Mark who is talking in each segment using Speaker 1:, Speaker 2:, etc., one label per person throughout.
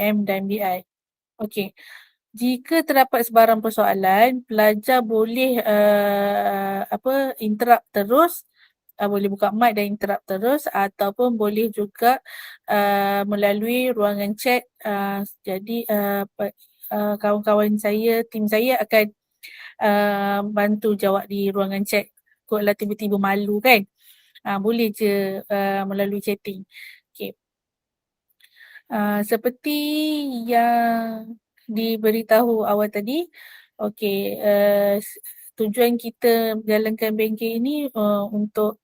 Speaker 1: M dan BI. Okey. Jika terdapat sebarang persoalan, pelajar boleh interrupt terus, boleh buka mic dan interrupt terus ataupun boleh juga melalui ruangan chat. Jadi kawan-kawan saya, tim saya akan bantu jawab di ruangan chat. Kotlah tiba-tiba malu kan. Boleh je melalui chatting. Okay. Seperti yang diberitahu awal tadi, okey, tujuan kita menjalankan bengkel ini untuk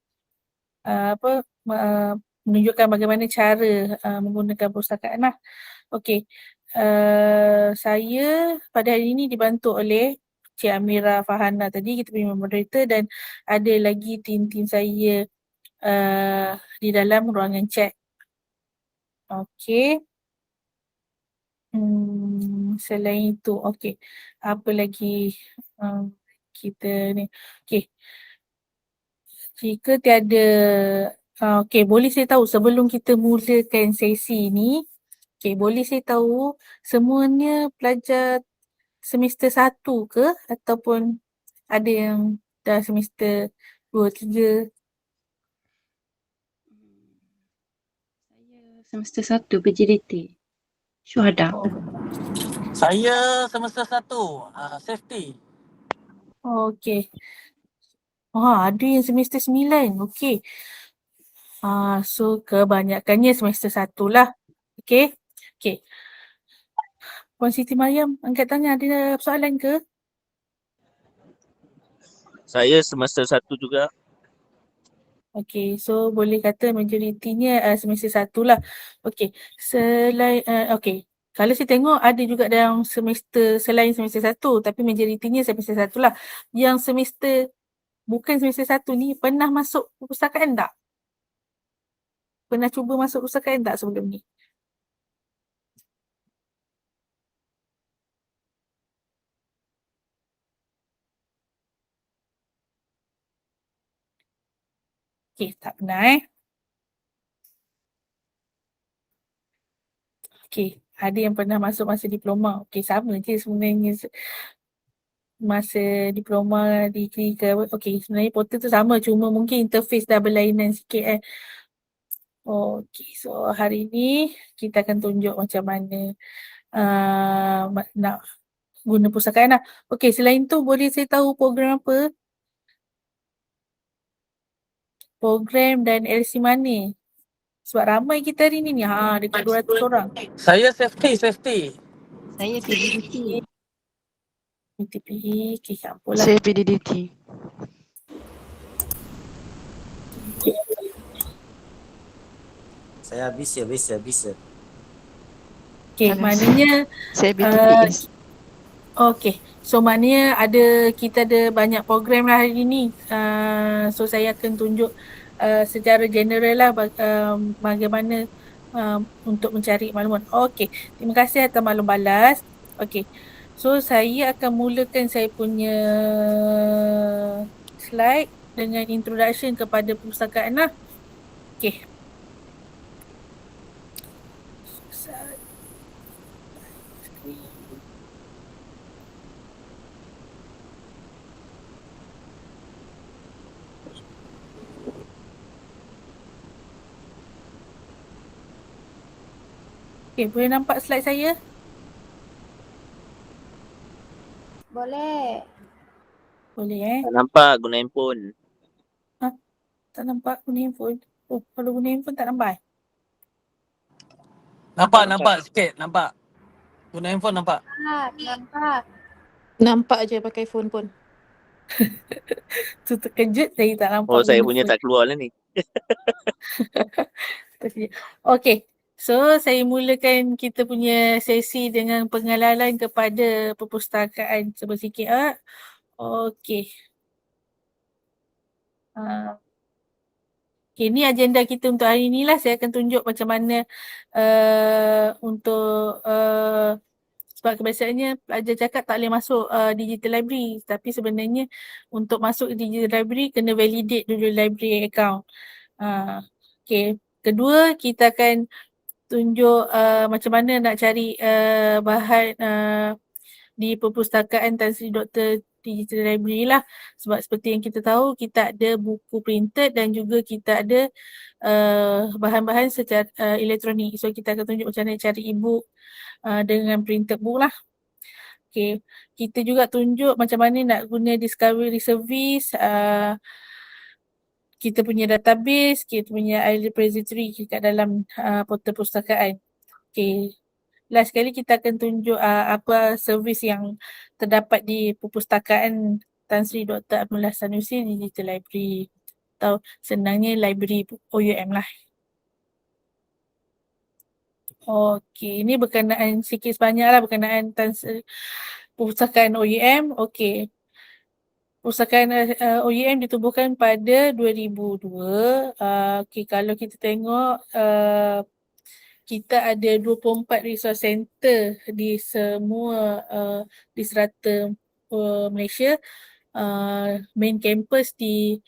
Speaker 1: menunjukkan bagaimana cara menggunakan perpustakaan lah. Okey, saya pada hari ini dibantu oleh Cik Amira Farhana tadi, kita punya moderator, dan ada lagi tim-tim saya di dalam ruangan chat. Okey. Selain itu, okey. Apa lagi kita ni? Okey. Jika tiada, okey, boleh saya tahu sebelum kita mulakan sesi ni, okey, boleh saya tahu semuanya pelajar semester 1 ke ataupun ada yang dah semester 2, 3?
Speaker 2: Saya semester 1 PGDT. Syuhada.
Speaker 3: Saya semester 1, safety.
Speaker 1: Okey. Ada yang semester 9. Okey. So kebanyakannya semester 1 lah. Okey. Okey. Puan Siti Mariam angkat tangan, ada soalan ke?
Speaker 4: Saya semester 1 juga.
Speaker 1: Okey, so boleh kata majoritinya semester 1 lah. Okey. Selain okey. Kalau saya tengok ada juga dalam semester selain semester 1, tapi majoritinya semester 1 lah. Yang semester bukan semester 1 ni pernah masuk perpustakaan tak? Pernah cuba masuk perpustakaan tak sebelum ni? Okey, tak pernah Okey, ada yang pernah masuk masa diploma. Okey, sama je sebenarnya masa diploma, degree ke apa. Okey, sebenarnya portal tu sama, cuma mungkin interface dah berlainan sikit Okey, so hari ni kita akan tunjuk macam mana nak guna perpustakaan lah. Okey, selain tu boleh saya tahu program apa? Program dan LC mana? Sebab ramai kita hari ni dekat 200 orang.
Speaker 3: Saya safety.
Speaker 2: Saya PGDT.
Speaker 1: PTPE, okey, apalah.
Speaker 5: Saya PDDT.
Speaker 6: Saya bisa.
Speaker 1: Okey, maknanya
Speaker 5: Saya BTPS.
Speaker 1: okey. So maknanya kita ada banyak program lah hari ni. So saya akan tunjuk secara general lah bagaimana untuk mencari maklumat. Okey, terima kasih atas maklum balas. Okey. So saya akan mulakan saya punya slide dengan introduction kepada perpustakaan lah. Okey. Okay, boleh nampak slide saya?
Speaker 7: Boleh.
Speaker 1: Boleh
Speaker 4: Tak nampak guna handphone.
Speaker 1: Tak nampak guna handphone. Oh, kalau guna handphone tak nampak
Speaker 3: Nampak sikit, nampak. Guna handphone nampak.
Speaker 7: Nampak.
Speaker 5: Nampak je pakai phone pun.
Speaker 1: Tu terkejut saya tak nampak.
Speaker 4: Oh, saya
Speaker 1: guna
Speaker 4: punya
Speaker 1: phone.
Speaker 4: tak keluar lah ni.
Speaker 1: Okey. So, saya mulakan kita punya sesi dengan pengenalan kepada perpustakaan sedikit. Okey. Okay, ni agenda kita untuk hari ni lah. Saya akan tunjuk macam mana untuk sebab kebiasaannya pelajar cakap tak boleh masuk digital library. Tapi sebenarnya untuk masuk digital library kena validate dulu library account. Okay. Kedua, kita akan tunjuk macam mana nak cari bahan di perpustakaan Tan Sri Dr. Digital Library lah. Sebab seperti yang kita tahu, kita ada buku printed dan juga kita ada bahan-bahan secara elektronik. So kita akan tunjuk macam mana cari e-book dengan printed book lah. Okay. Kita juga tunjuk macam mana nak guna discovery service, kita punya database, kita punya repository kat dalam portal perpustakaan. Okay. Last sekali kita akan tunjuk apa servis yang terdapat di perpustakaan Tan Sri Dr. Abdullah Sanusi Digital Library, atau senangnya library OUM lah. Okey, ini berkenaan sikit sebanyak lah berkenaan perpustakaan OUM. Okey. Perpustakaan OUM ditubuhkan pada 2002. Okey, kalau kita tengok kita ada 24 resource center di semua di serata Malaysia. Main campus di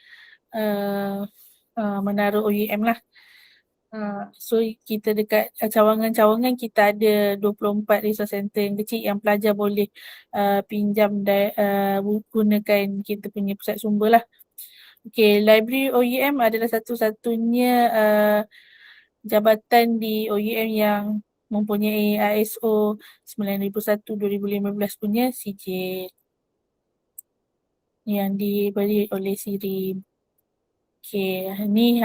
Speaker 1: Menara OUM lah. So kita dekat cawangan-cawangan kita ada 24 resource center yang kecil yang pelajar boleh pinjam dan gunakan kita punya pusat sumber lah. Okay, Library OUM adalah satu-satunya jabatan di OUM yang mempunyai ISO 9001-2015 punya sijil yang diberi oleh SIRIM. Okay, ni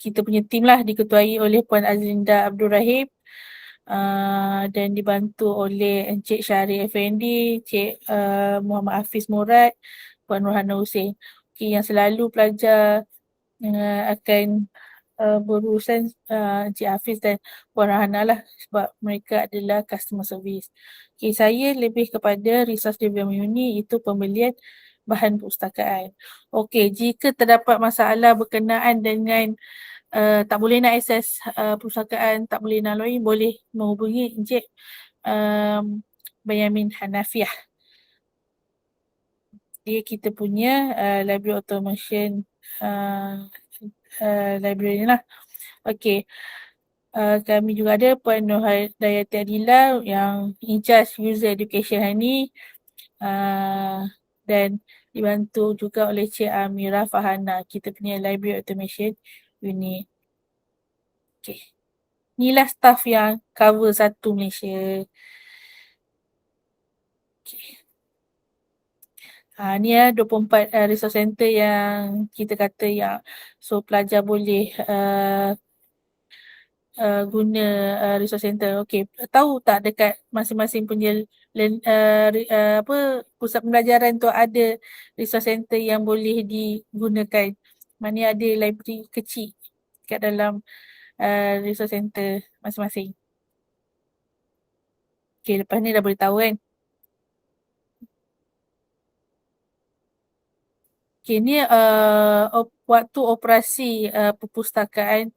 Speaker 1: kita punya tim lah diketuai oleh Puan Azlinda Abdul Rahim dan dibantu oleh Encik Syarif Effendi, Encik Muhammad Hafiz Murad, Puan Rohana Hussein. Okay, yang selalu pelajar akan berurusan Encik Hafiz dan Puan Rohana lah, sebab mereka adalah customer service. Okay, saya lebih kepada resource development unit, itu pembelian bahan perpustakaan. Okey, jika terdapat masalah berkenaan dengan tak boleh nak akses perpustakaan, tak boleh nak login, boleh menghubungi Encik Benyamin Hanafiah. Dia kita punya library automation library lah. Okey. Kami juga ada Puan Nurhayati Adila yang in charge user education hari ni. Dan dibantu juga oleh Cik Amira Fahana, kita punya library automation unit. Okay. Inilah staff yang cover satu Malaysia. Okay. Ni 24 resource center yang kita kata yang so pelajar boleh guna resource center. Okey, tahu tak dekat masing-masing punya pusat pembelajaran tu ada resource center yang boleh digunakan. Mana ada library kecil kat dalam resource center masing-masing. Okey, lepas ni dah boleh tahu kan. Okey, ni waktu operasi perpustakaan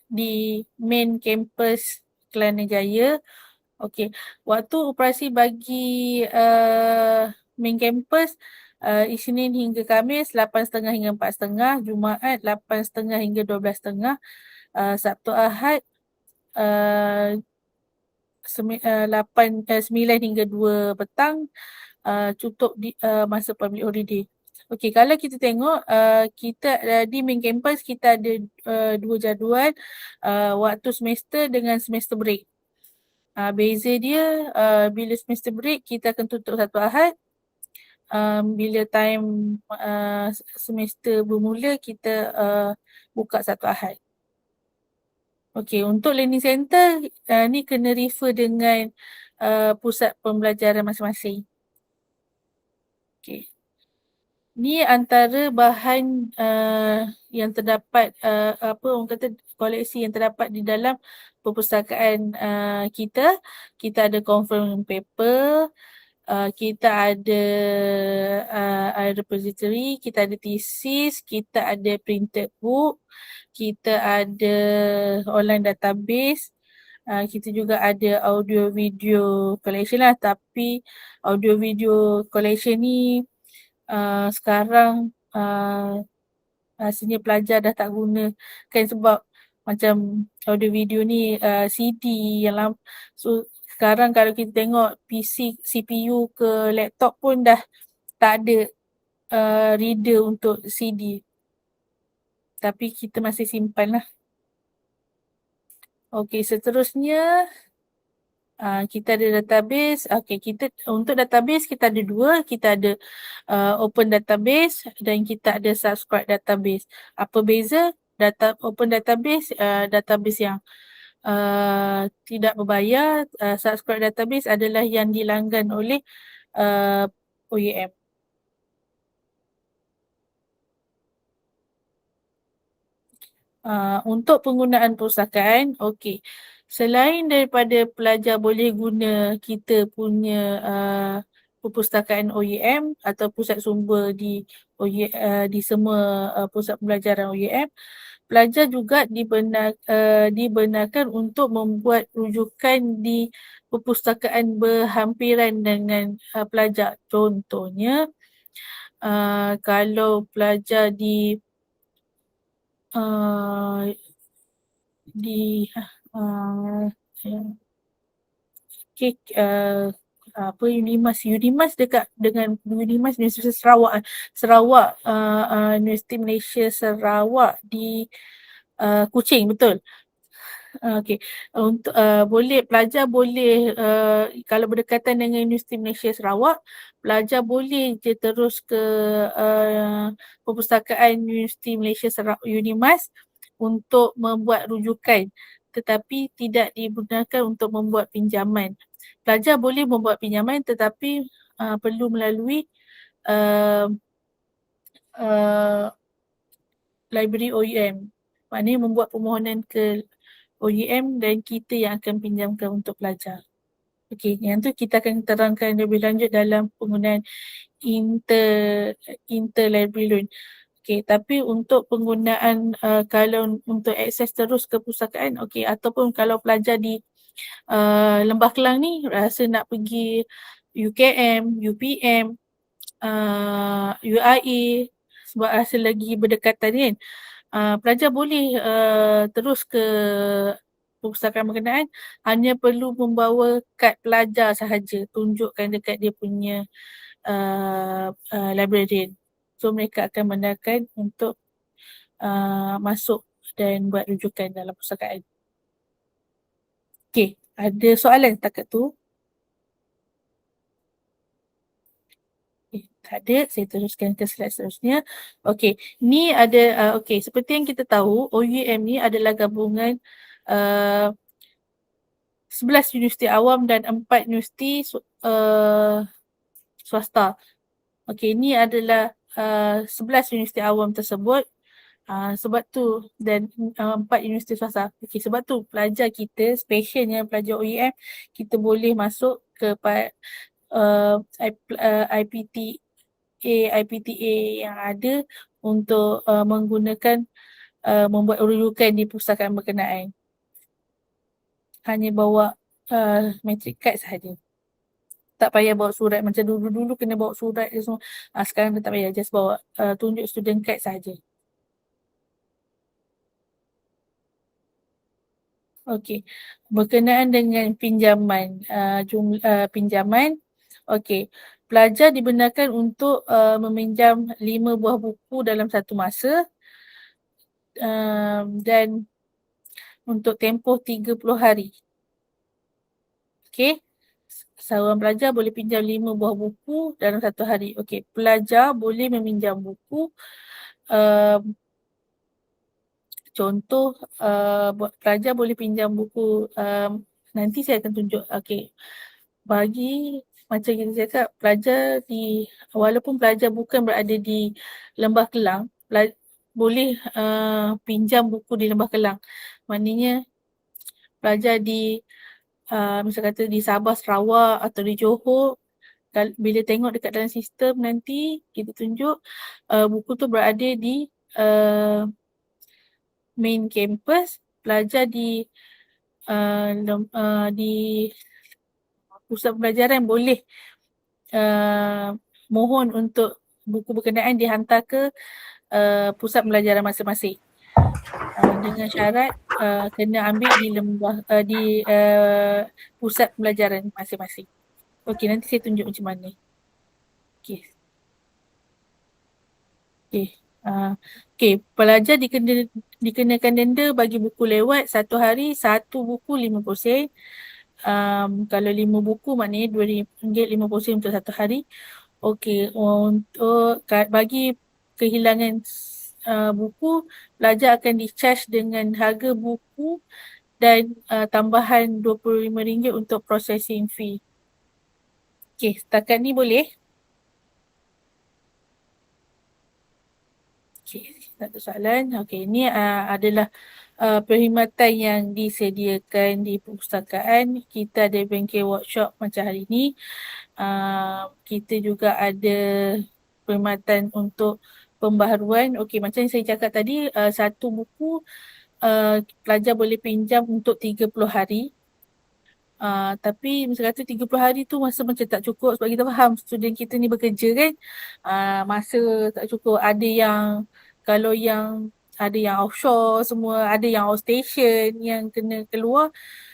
Speaker 1: di main campus Kelana Jaya. Okey, waktu operasi bagi main campus Isnin hingga Khamis 8.30 hingga 4.30, Jumaat 8.30 hingga 12.30, Sabtu Ahad 9 hingga 2 petang, tutup di masa public holiday. Okey, kalau kita tengok kita di main campus kita ada 2 jadual, waktu semester dengan semester break. Beza dia bila semester break kita akan tutup satu Ahad. Bila time semester bermula kita buka satu Ahad. Okey, untuk learning center ni kena refer dengan pusat pembelajaran masing-masing. Okey. Ni antara bahan yang terdapat orang kata koleksi yang terdapat di dalam perpustakaan kita. Kita ada confirm paper, kita ada repository, kita ada thesis, kita ada printed book, kita ada online database, kita juga ada audio video collection lah, tapi audio video collection ni sekarang rasanya pelajar dah tak gunakan sebab macam audio video ni CD yang lama. So sekarang kalau kita tengok PC, CPU ke laptop pun dah tak ada reader untuk CD. Tapi kita masih simpan lah. Okey, seterusnya kita ada database. Okey, untuk database kita ada dua. Kita ada open database dan kita ada subscribe database. Apa beza? Open database, database yang tidak berbayar. Subscribe database adalah yang dilanggan oleh OEM. Untuk penggunaan perpustakaan, okey. Selain daripada pelajar boleh guna kita punya perpustakaan OEM atau pusat sumber di semua pusat pembelajaran OEM, pelajar juga dibenarkan untuk membuat rujukan di perpustakaan berhampiran dengan pelajar. Contohnya, kalau pelajar Unimas dekat dengan Unimas Universiti Sarawak Universiti Malaysia Sarawak di Kuching, betul. Okey, untuk pelajar boleh kalau berdekatan dengan Universiti Malaysia Sarawak, pelajar boleh je terus ke perpustakaan Universiti Malaysia Sarawak Unimas untuk membuat rujukan, tetapi tidak dibenarkan untuk membuat pinjaman. Pelajar boleh membuat pinjaman tetapi perlu melalui library OEM. Maknanya membuat permohonan ke OEM dan kita yang akan pinjamkan untuk pelajar. Okey, yang tu kita akan terangkan lebih lanjut dalam penggunaan inter-library loan. Okey, tapi untuk penggunaan kalau untuk akses terus ke perpustakaan, okey, ataupun kalau pelajar di Lembah Kelang ni rasa nak pergi UKM, UPM, UIA sebab rasa lagi berdekatan kan. Pelajar boleh terus ke perpustakaan berkenaan, hanya perlu membawa kad pelajar sahaja, tunjukkan dekat dia punya librarian. So mereka akan benarkan untuk masuk dan buat rujukan dalam perpustakaan. Okey, ada soalan setakat tu? Okay, tak ada, saya teruskan ke slide seterusnya. Okey, ni ada, okey, seperti yang kita tahu, OUM ni adalah gabungan 11 universiti awam dan 4 universiti swasta. Okey, ni adalah 11 universiti awam tersebut. Sebab tu dan 4 universiti swasta. Okey, sebab tu pelajar kita, specialnya pelajar OEM, kita boleh masuk ke IPTA yang ada untuk menggunakan membuat rujukan di perpustakaan berkenaan. Hanya bawa matric card sahaja. Tak payah bawa surat macam dulu kena bawa surat je semua. Sekarang dah tak payah, just bawa tunjuk student card sahaja. Okey, berkenaan dengan pinjaman, pinjaman, okey, pelajar dibenarkan untuk meminjam 5 buah buku dalam satu masa dan untuk tempoh 30 hari. Okey, seorang pelajar boleh pinjam 5 buah buku dalam satu hari. Okey, pelajar boleh meminjam buku contoh pelajar boleh pinjam buku nanti saya akan tunjuk. Okey, bagi macam kita cakap, pelajar walaupun pelajar bukan berada di Lembah Kelang, boleh pinjam buku di Lembah Kelang. Maknanya pelajar di misal kata di Sabah, Sarawak atau di Johor, bila tengok dekat dalam sistem nanti kita tunjuk buku tu berada di main campus, pelajar di pusat pembelajaran boleh mohon untuk buku berkenaan dihantar ke pusat pembelajaran masing-masing dengan syarat kena ambil di lembah di pusat pembelajaran masing-masing. Okey, nanti saya tunjuk macam mana. Okey. Okey. Okey, pelajar dikenakan denda bagi buku lewat satu hari, satu buku RM50. Kalau 5 buku maknanya RM2.50 untuk satu hari. Okey, untuk bagi kehilangan buku, pelajar akan di-charge dengan harga buku dan tambahan RM25 untuk processing fee. Okey, setakat ni boleh? Okey, tak ada soalan. Okey, ini adalah perkhidmatan yang disediakan di perpustakaan. Kita ada banking workshop macam hari ni. Kita juga ada perkhidmatan untuk pembaharuan. Okey, macam yang saya cakap tadi, satu buku pelajar boleh pinjam untuk 30 hari. Tapi masa kata 30 hari tu masa macam tak cukup sebab kita faham student kita ni bekerja kan. Masa tak cukup. Kalau yang ada yang offshore semua, ada yang outstation yang kena keluar.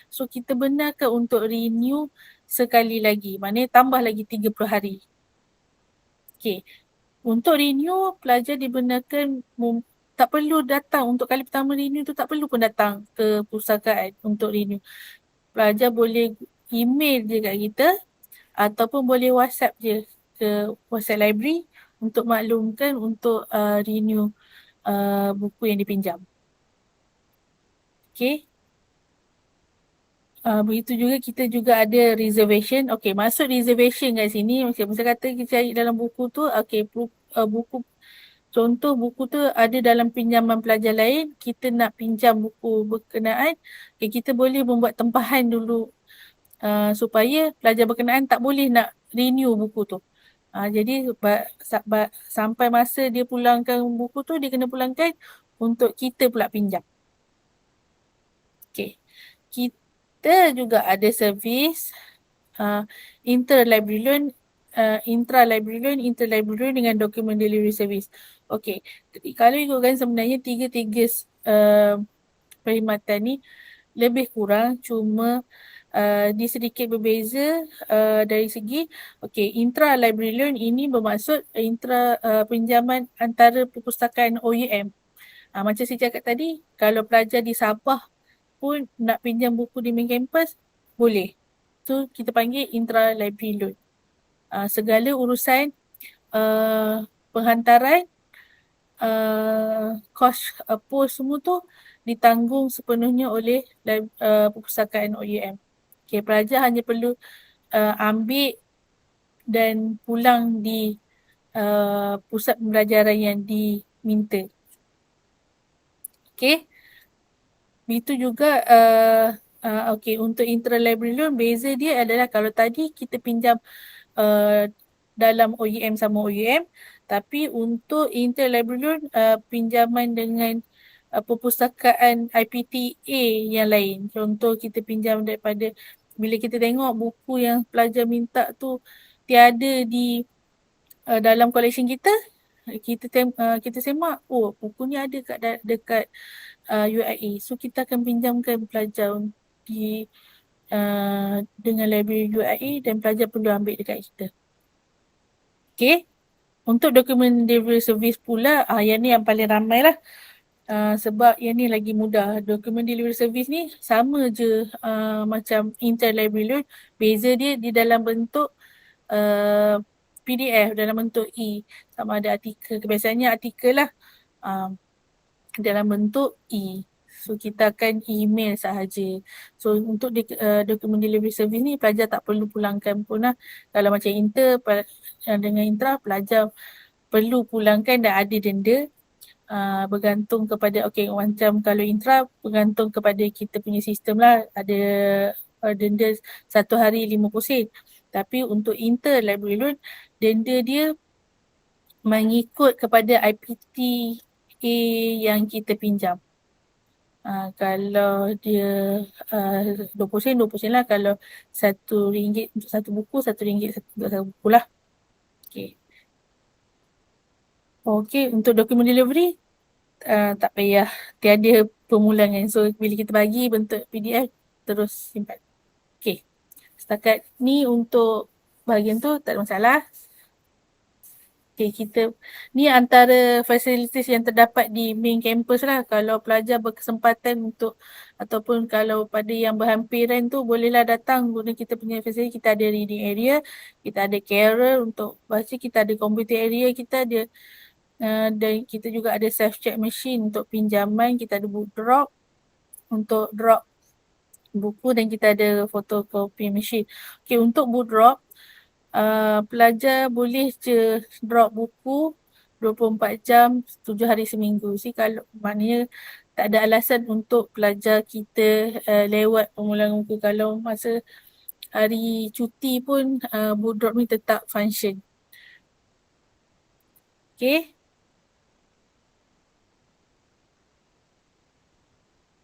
Speaker 1: So kita benarkan untuk renew sekali lagi. Maknanya tambah lagi 30 hari. Okay. Untuk renew, pelajar dibenarkan tak perlu datang. Untuk kali pertama renew tu tak perlu pun datang ke perpustakaan untuk renew. Pelajar boleh email je kat kita ataupun boleh WhatsApp je ke WhatsApp library untuk maklumkan untuk renew buku yang dipinjam. Okay. Begitu juga kita juga ada reservation. Okay, maksud reservation kat sini macam kata kita cari dalam buku tu, okay, buku contoh buku tu ada dalam pinjaman pelajar lain, kita nak pinjam buku berkenaan, okay, kita boleh membuat tempahan dulu supaya pelajar berkenaan tak boleh nak renew buku tu. Jadi sampai masa dia pulangkan buku tu, dia kena pulangkan untuk kita pula pinjam. Okay. Kita juga ada servis intra-library loan, inter-library loan dengan document delivery service. Okay. Kalau ikutkan sebenarnya tiga-tiga perkhidmatan ni lebih kurang, cuma dia sedikit berbeza dari segi intra-library loan ini bermaksud pinjaman antara perpustakaan OUM. Macam saya cakap tadi, kalau pelajar di Sabah pun nak pinjam buku di main campus, boleh. So kita panggil intra-library loan. Segala urusan penghantaran, kos pos semua tu ditanggung sepenuhnya oleh perpustakaan OUM. Okay, pelajar hanya perlu ambil dan pulang di pusat pembelajaran yang diminta. Okay. Begitu juga untuk intra-library loan, beza dia adalah kalau tadi kita pinjam dalam OUM sama OUM, tapi untuk inter-library loan pinjaman dengan perpustakaan IPTA yang lain. Contoh kita pinjam daripada, bila kita tengok buku yang pelajar minta tu tiada di dalam collection kita, kita semak, oh buku ni ada dekat UIA. So kita akan pinjamkan pelajar dengan library UIA dan pelajar perlu ambil dekat kita. Okay. Untuk dokumen delivery service pula, yang ni yang paling ramai lah. Sebab yang ni lagi mudah. Dokumen delivery service ni sama je macam inter-library loan. Beza dia di dalam bentuk PDF, dalam bentuk sama ada artikel. Kebiasaannya artikel lah dalam bentuk So kita akan email sahaja. So untuk dokumen delivery service ni pelajar tak perlu pulangkan pun lah. Kalau macam dengan intra, pelajar perlu pulangkan dan ada denda. Bergantung kepada, macam kalau intra bergantung kepada kita punya sistem lah, ada denda satu hari RM50. Tapi untuk inter library loan, denda dia mengikut kepada IPTA yang kita pinjam. Kalau dia RM20, RM20 lah. Kalau RM1 untuk satu buku, RM1 untuk satu buku lah. Okay, untuk dokumen delivery, tak payah, tiada pemulangan. So bila kita bagi bentuk PDF terus simpan. Okay, setakat ni untuk bahagian tu tak ada masalah. Okay, kita ni antara fasilitis yang terdapat di main campus lah. Kalau pelajar berkesempatan untuk ataupun kalau pada yang berhampiran tu bolehlah datang guna kita punya fasilitas. Kita ada reading area, kita ada carer untuk baca, kita ada computer area, kita ada dan kita juga ada self check machine untuk pinjaman, kita ada book drop untuk drop buku dan kita ada photocopy machine. Okay, untuk book drop pelajar boleh je drop buku 24 jam 7 hari seminggu. Kalau maknanya tak ada alasan untuk pelajar kita lewat pemulangan buku. Kalau masa hari cuti pun book drop ni tetap function. Okay.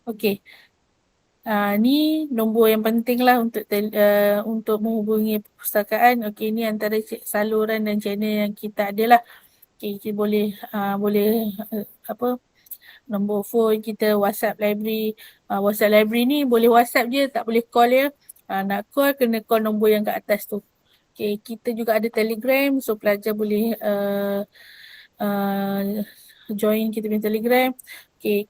Speaker 1: Okay. Ni nombor yang penting lah untuk menghubungi perpustakaan. Okay, ni antara saluran dan channel yang kita ada lah. Okay, kita boleh nombor phone kita, WhatsApp library. WhatsApp library ni boleh WhatsApp je, tak boleh call ya. Nak call kena call nombor yang kat atas tu. Okay, kita juga ada Telegram, so pelajar boleh join kita punya Telegram. Okay,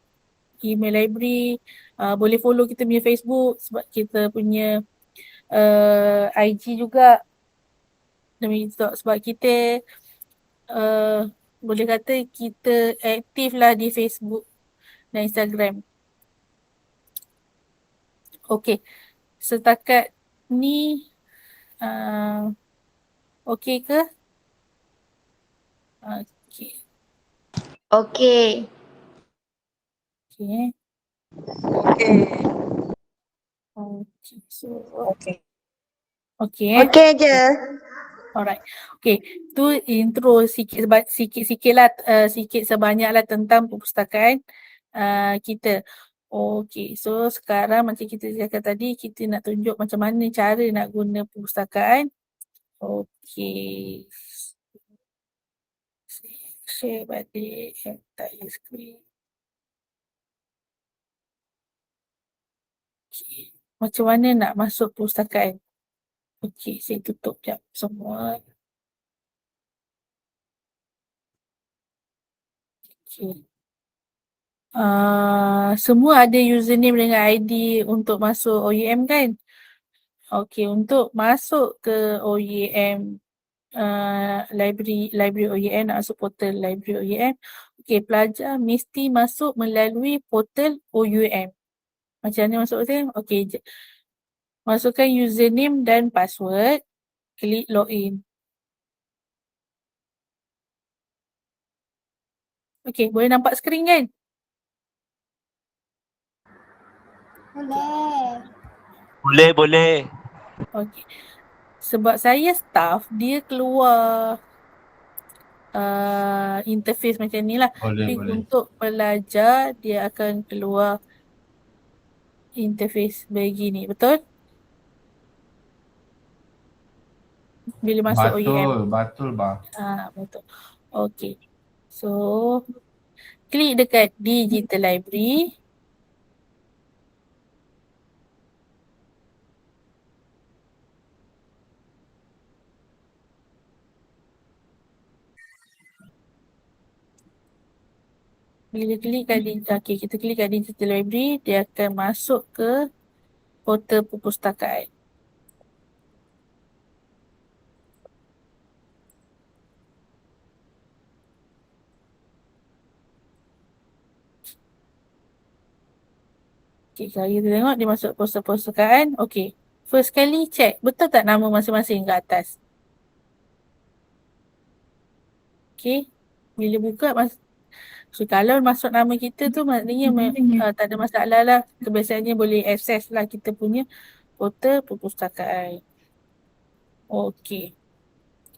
Speaker 1: email library, boleh follow kita punya Facebook sebab kita punya IG juga. Sebab kita boleh kata kita aktif lah di Facebook dan Instagram. Okay, setakat ni okay ke? Okay.
Speaker 7: Okey.
Speaker 1: Okay.
Speaker 3: Okay.
Speaker 1: Okay. So,
Speaker 3: Okay.
Speaker 1: okay.
Speaker 7: Okey je.
Speaker 1: Alright. Okay. Tu intro sikit-sikit lah, sikit sebanyak lah tentang perpustakaan kita. Okay. So sekarang macam kita cakap tadi, kita nak tunjuk macam mana cara nak guna perpustakaan. Okay. Share balik entire screen. Okay. Macam mana nak masuk perpustakaan? Okay, saya tutup sekejap semua. Okay. Semua ada username dengan ID untuk masuk OUM kan? Okay, untuk masuk ke OUM library OUM, nak masuk portal library OUM. Okay, pelajar mesti masuk melalui portal OUM. Macam mana masuk portal? Okay, masukkan username dan password, klik login. Okay, boleh nampak skrin kan?
Speaker 7: Boleh.
Speaker 4: Boleh.
Speaker 1: Okay. Sebab saya staff, dia keluar interface macam ni lah. Tapi untuk pelajar, dia akan keluar interface begini. Betul? Bila masuk OUM.
Speaker 6: Betul, bah.
Speaker 1: Betul. Okay. So, klik dekat Digital Library. Bila klik kat kita klik kat Digital Library, dia akan masuk ke portal perpustakaan. Okay, saya tengok dia masuk portal perpustakaan. Okay, first kali check, betul tak nama masing-masing kat atas? Okay, bila buka so, kalau masuk nama kita tu maknanya tak ada masalah lah. Kebiasaannya boleh access lah kita punya portal perpustakaan. Okay.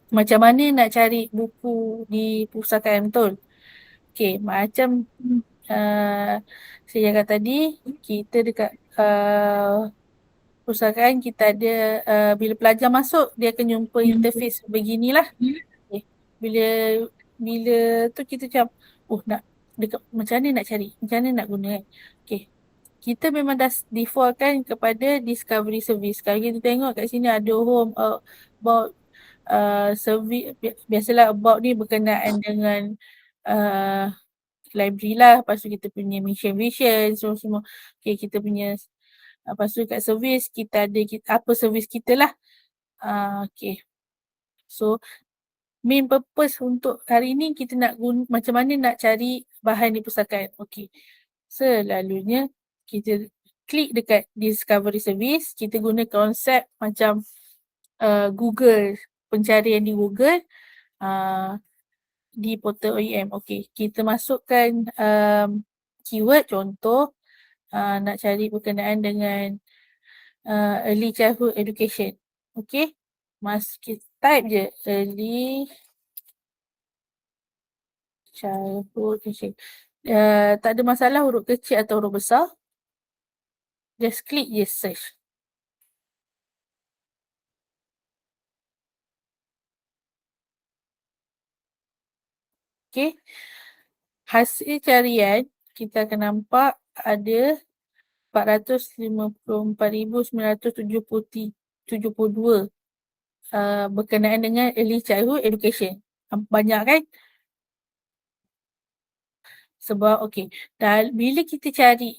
Speaker 1: Macam mana nak cari buku di perpustakaan, betul? Okay, macam saya cakap tadi, kita dekat perpustakaan kita ada, bila pelajar masuk, dia akan jumpa interface beginilah. Okay. Bila tu kita macam, nak macam mana nak cari? Macam mana nak guna kan? Okay. Kita memang dah default kan kepada discovery service. Kalau kita tengok kat sini ada home, about, service, biasalah about ni berkenaan dengan library lah. Lepas tu kita punya mission vision, semua. Okay, kita punya, lepas tu kat service kita ada apa service kita lah. Okay. So, main purpose untuk hari ni kita nak macam mana nak cari bahan di perpustakaan. Okay. Selalunya kita klik dekat discovery service, kita guna konsep macam Google, pencarian di Google di portal OEM. Okay, kita masukkan keyword, contoh nak cari berkenaan dengan early childhood education. Okay, kita type je early childhood education. Tak ada masalah huruf kecil atau huruf besar. Just klik je search. Okay. Hasil carian kita akan nampak ada 454,972 berkenaan dengan early childhood education. Banyak kan? Sebab okay, bila kita cari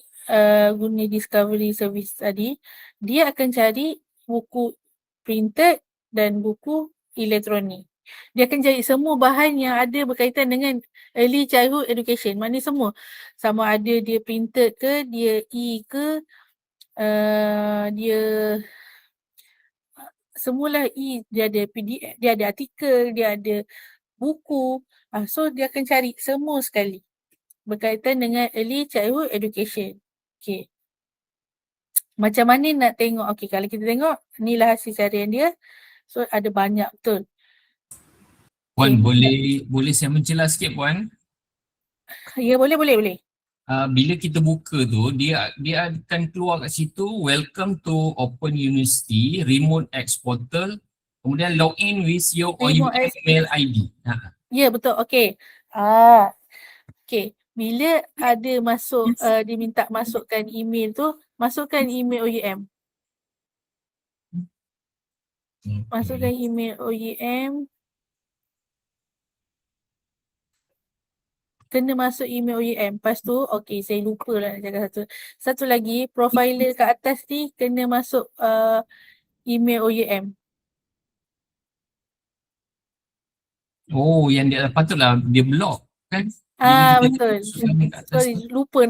Speaker 1: guna discovery service tadi, dia akan cari buku printed dan buku elektronik. Dia akan cari semua bahan yang ada berkaitan dengan early childhood education. Mana semua. Sama ada dia printed ke, dia ke, dia semualah dia ada PDF, dia ada artikel, dia ada buku. So dia akan cari semua sekali berkaitan dengan early childhood education. Okay. Macam mana nak tengok? Okay, kalau kita tengok, inilah hasil carian dia. So ada banyak betul.
Speaker 6: Puan, boleh saya mencela sikit Puan?
Speaker 1: Ya, boleh.
Speaker 6: Bila kita buka tu, dia akan keluar kat situ, welcome to Open University, remote X portal, kemudian login with your email ID.
Speaker 1: Ya, betul. Okay. Okay. Bila ada masuk, dia minta masukkan email tu, masukkan email OUM. Masukkan email OUM. Kena masuk email OUM. Lepas tu, okay, saya lupa lah nak cakap satu. Satu lagi, profiler kat atas ni kena masuk email OUM.
Speaker 6: Oh, yang dia patutlah dia block kan?
Speaker 1: Betul. Sorry, lupa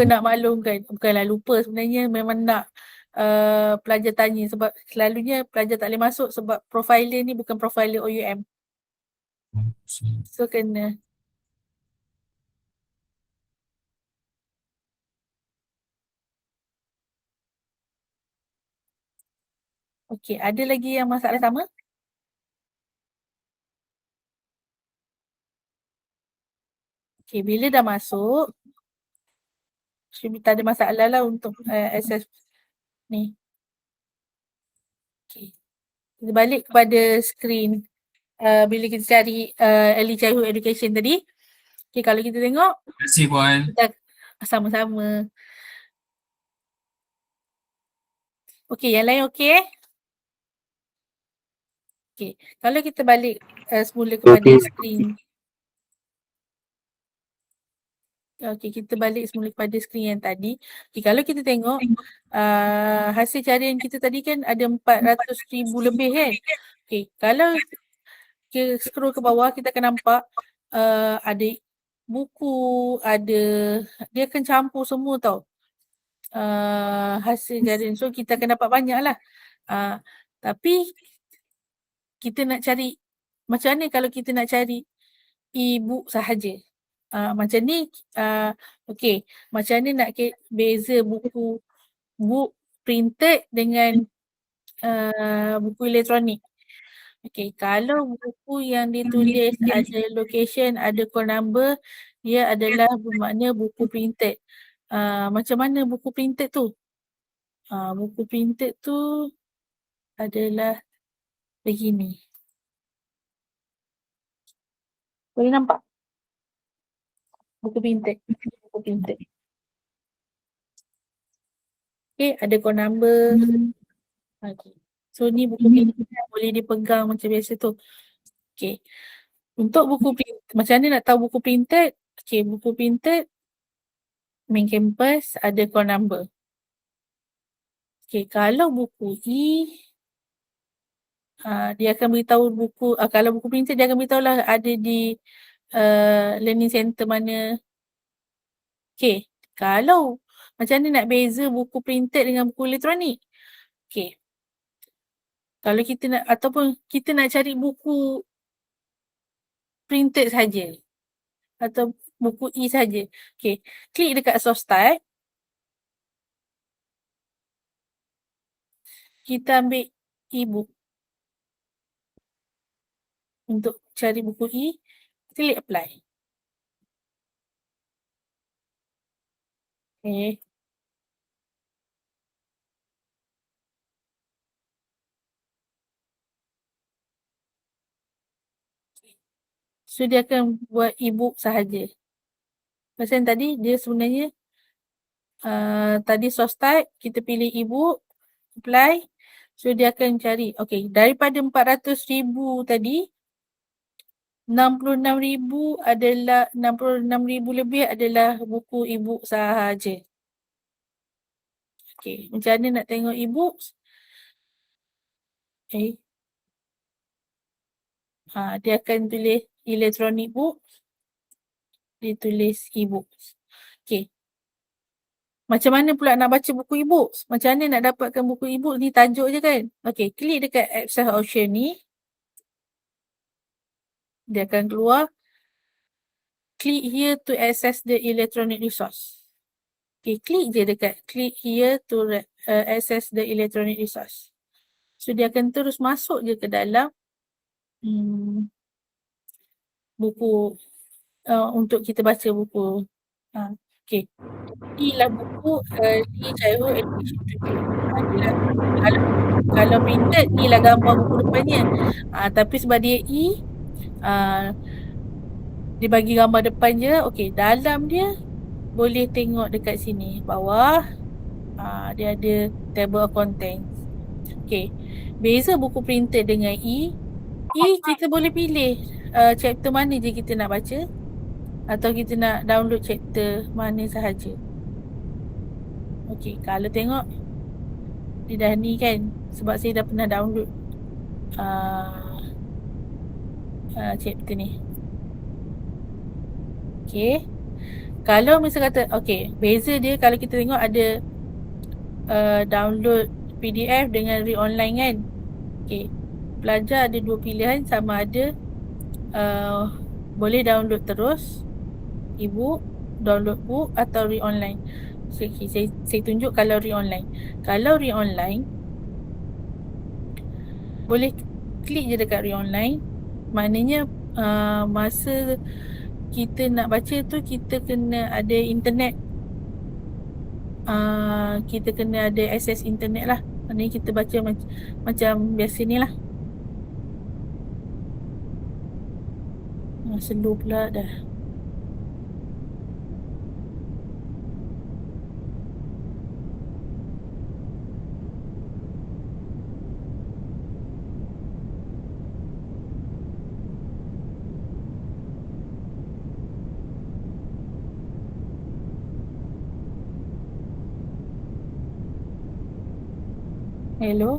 Speaker 1: nak maklumkan. Bukanlah lupa, sebenarnya memang nak pelajar tanya sebab selalunya pelajar tak boleh masuk sebab profiler ni bukan profiler OUM. So kena. Okay, ada lagi yang masalah sama? Okay, bila dah masuk, tak ada masalah lah untuk access ni. Okay. Kita balik kepada screen bila kita cari early childhood education tadi. Okay, kalau kita tengok.
Speaker 6: Terima kasih Puan.
Speaker 1: Sama-sama. Okay, yang lain okay? Okay, kalau kita balik semula kepada screen. Okay, kita balik semula kepada screen yang tadi. Okay, kalau kita tengok hasil carian kita tadi kan ada 400,000 lebih kan. Okay, kalau kita scroll ke bawah kita akan nampak ada buku, dia akan campur semua tau. Hasil carian. So kita akan dapat banyak lah. Tapi kita nak cari, macam mana kalau kita nak cari e-book sahaja? Macam ni, okay. Macam mana nak beza buku printed dengan buku elektronik? Okay, kalau buku yang ditulis ada location, ada call number, dia adalah bermakna buku printed. Macam mana buku printed tu? Buku printed tu adalah begini. Boleh nampak? Buku printed. Buku printed. Okay, ada call number. Okay. So ni buku printed boleh dipegang macam biasa tu. Okay. Untuk buku printed, macam mana nak tahu buku printed? Okay, buku printed main campus ada call number. Okay, kalau buku E, dia akan beritahu buku, kalau buku printed dia akan beritahu lah ada di learning center mana. Okay, kalau macam mana nak beza buku printed dengan buku elektronik? Okay, kalau kita nak, ataupun kita nak cari buku printed saja atau buku E saja. Okay, klik dekat source type. Kita ambil e-book. Untuk cari buku E, klik apply. Okay. So dia akan buat e-book sahaja. Macam tadi dia sebenarnya tadi source type, kita pilih e-book, apply. So dia akan cari, okay, daripada 400,000 tadi, 66,000 adalah, 66,000 lebih adalah buku e-book sahaja. Okay, macam mana nak tengok e-book? Okay. Dia akan tulis electronic book, dia tulis e-book. Okay. Macam mana pula nak baca buku e-book? Macam mana nak dapatkan buku e-book ni, tajuk je kan? Okay, klik dekat access option ni. Dia akan keluar. Click here to access the electronic resource. Okay, klik je dekat click here to access the electronic resource. So dia akan terus masuk je ke dalam buku untuk kita baca buku. Okay. Inilah buku Early Childhood Education Tutorial. Kalau printed, ni lah gambar buku depannya. Tapi sebab dia E, dia bagi gambar depan je. Okay, dalam dia boleh tengok dekat sini bawah. Dia ada table of contents. Okay, beza buku printed dengan E. E kita boleh pilih chapter mana je kita nak baca, atau kita nak download chapter mana sahaja. Okay, kalau tengok dia dah ni kan, sebab saya dah pernah download chapter ni. Okay, kalau misal kata, okay, beza dia kalau kita tengok ada download PDF dengan read online kan. Okay, pelajar ada dua pilihan, sama ada boleh download terus e-book, download book atau read online. So, okay, saya tunjuk kalau read online. Kalau read online, boleh klik je dekat read online. Maknanya masa kita nak baca tu, kita kena ada internet. Kita kena ada akses internet lah. Maknanya kita baca macam biasa ni lah. Slow pula dah. Hello?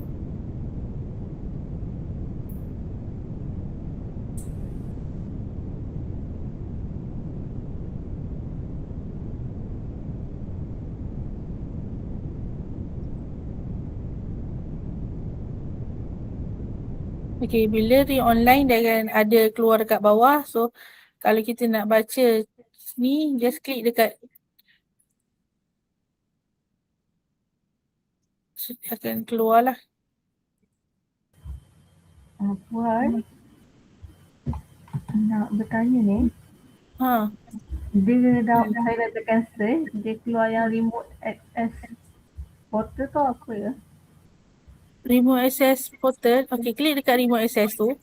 Speaker 1: Okay, bila read online dia akan ada keluar dekat bawah. So, kalau kita nak baca ni, just klik dekat, dia akan keluar lah.
Speaker 8: Puan, nak bertanya ni, dia saya dah tekan search, dia keluar yang remote access portal tu apa ya?
Speaker 1: Remote access portal, okay, klik dekat remote access tu.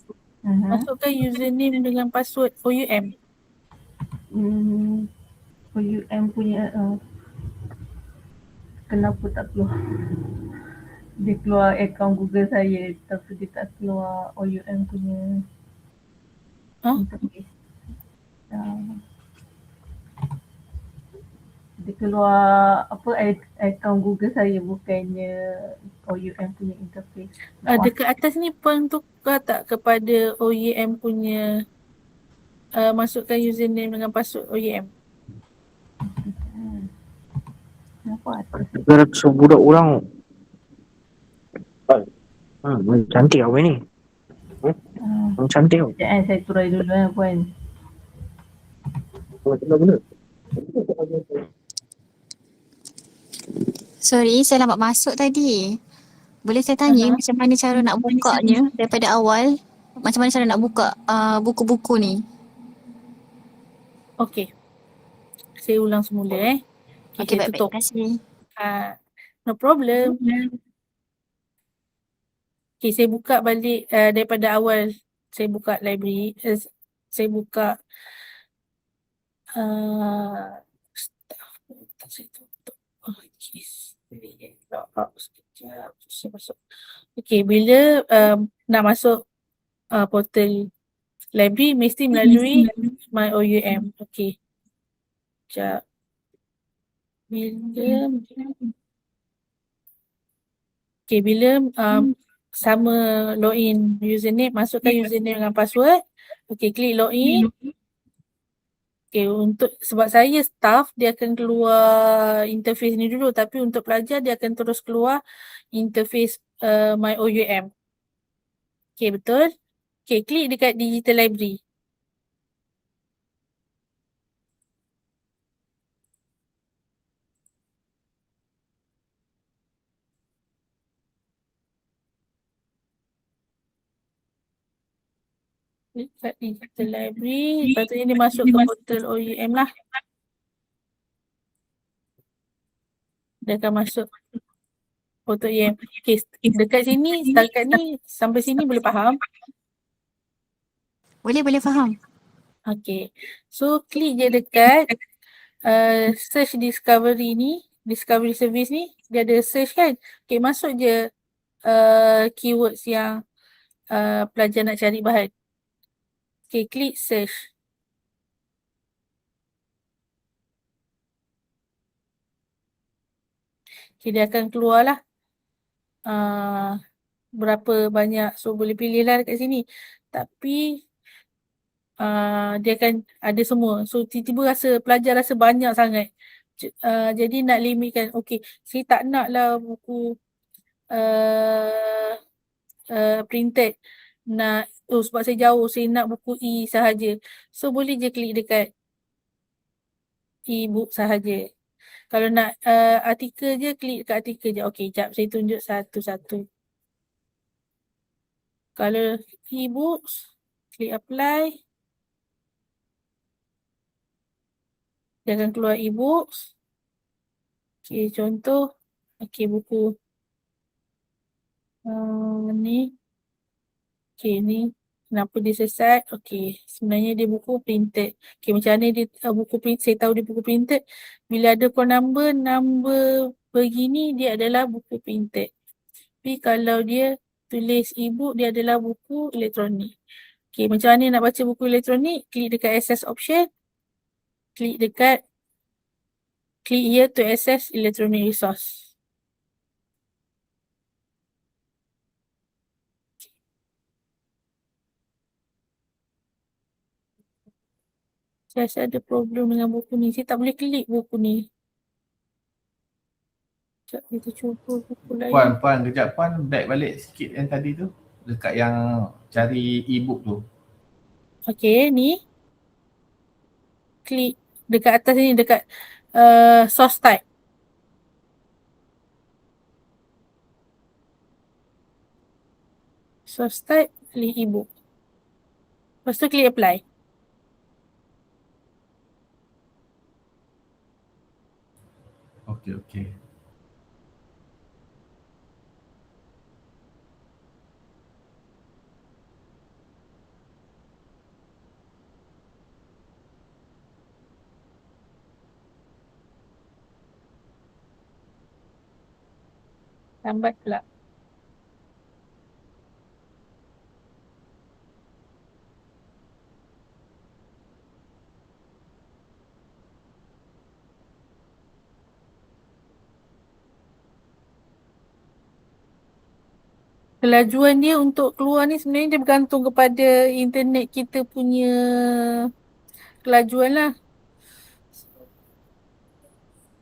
Speaker 1: Masukkan username dengan password OUM.
Speaker 8: OUM punya kenapa tak keluar? Dia keluar akaun Google saya tapi dia tak keluar OUM punya
Speaker 1: Huh?
Speaker 8: interface. Dia keluar akaun Google saya bukannya OUM punya interface.
Speaker 1: Dekat atas ni pun tukar tak kepada OEM punya masukkan username dengan password OEM.
Speaker 8: Kenapa atas?
Speaker 9: 300 budak orang. Cantik apa ni? Cantik tau.
Speaker 8: Sekejap saya try dulu puan.
Speaker 10: Sorry, saya lambat masuk tadi. Boleh saya tanya macam mana cara nak bukanya daripada awal? Macam mana cara nak buka buku-buku ni?
Speaker 1: Okey. Saya ulang semula
Speaker 10: Okey,
Speaker 1: saya
Speaker 10: baik-baik.
Speaker 1: tutup.
Speaker 10: Terima kasih.
Speaker 1: No problem. Okay, saya buka balik daripada awal. Saya buka library. Saya buka staff. Saya tutup. Okay. Sekejap. Saya masuk. Okay, bila nak masuk portal library mesti melalui my OUM. Okay. Sekejap. Bila sama login username, masukkan username dengan password. Okay, klik login. Okay, sebab saya staff, dia akan keluar interface ni dulu, tapi untuk pelajar dia akan terus keluar interface my OUM. Okay, betul? Okay, klik dekat digital library. Dekat digital library, patutnya dia masuk ke portal OUM lah. Dia akan masuk portal OUM. Okay, dekat sini, setakat ni, sampai sini boleh faham?
Speaker 10: Boleh faham.
Speaker 1: Okay, so klik je dekat search discovery ni, discovery service ni, dia ada search kan? Okay, masuk je keywords yang pelajar nak cari bahan. Okay, klik search. Okay, dia akan keluar lah berapa banyak. So, boleh pilih lah dekat sini. Tapi, dia akan ada semua. So, tiba-tiba pelajar rasa banyak sangat. Jadi, nak limitkan. Okay, saya tak nak lah buku printed. Sebab saya jauh, saya nak buku e sahaja. So, boleh je klik dekat e-book sahaja. Kalau nak artikel je, klik dekat artikel je. Okay, jap saya tunjuk satu-satu. Kalau e-books, klik apply. Dia akan keluar e-books. Okay, contoh. Okay, buku ni. Okay, ni. Kenapa dia sesat? Okay, sebenarnya dia buku printed. Okay, macam mana dia buku printed? Saya tahu dia buku printed. Bila ada call number begini, dia adalah buku printed. Tapi kalau dia tulis e-book, dia adalah buku elektronik. Okay, macam mana nak baca buku elektronik? Klik dekat access option. Klik here to access electronic resource. Saya rasa ada problem dengan buku ni. Saya tak boleh klik buku ni. Sekejap, kita cuba buku lain.
Speaker 11: Puan, kejap Puan back balik sikit yang tadi tu. Dekat yang cari e-book tu.
Speaker 1: Okay, ni. Klik dekat atas ni, dekat source type. Source type, klik e-book. Lepas tu klik apply.
Speaker 11: Okey.
Speaker 1: Lambat pula. Kelajuan dia untuk keluar ni sebenarnya dia bergantung kepada internet kita punya kelajuan lah.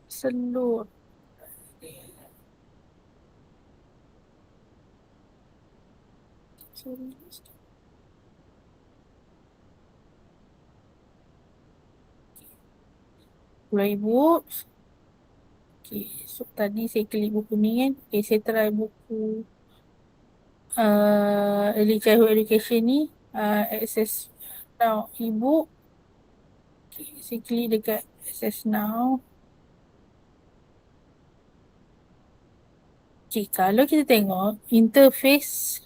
Speaker 1: Slow. Playbook. Okay, so tadi saya klik buku ni kan. Okay, saya try buku Early Childhood Education ni. Access now ebook. Okay, saya klik dekat access now. Okay, kalau kita tengok interface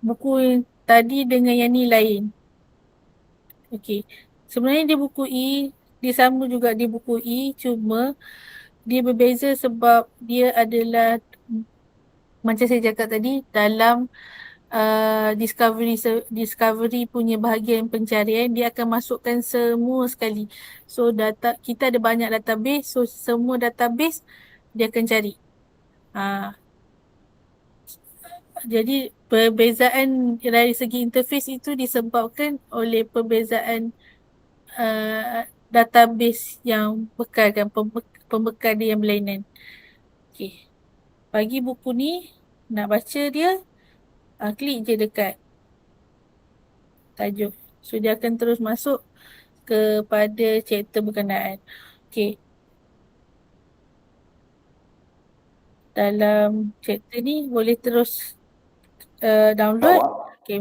Speaker 1: buku yang tadi dengan yang ni lain. Okay, sebenarnya dia buku E, dia sama juga dia buku E, cuma dia berbeza sebab dia adalah macam saya cakap tadi dalam discovery punya bahagian pencarian dia akan masukkan semua sekali. So data kita ada banyak database, so semua database dia akan cari. Jadi perbezaan dari segi interface itu disebabkan oleh perbezaan database yang bekalkan, pembekal dia yang berlainan. Okay. Bagi buku ni, nak baca dia, klik je dekat tajuk. So dia akan terus masuk kepada chapter berkenaan. Okay. Dalam chapter ni boleh terus download. Okay,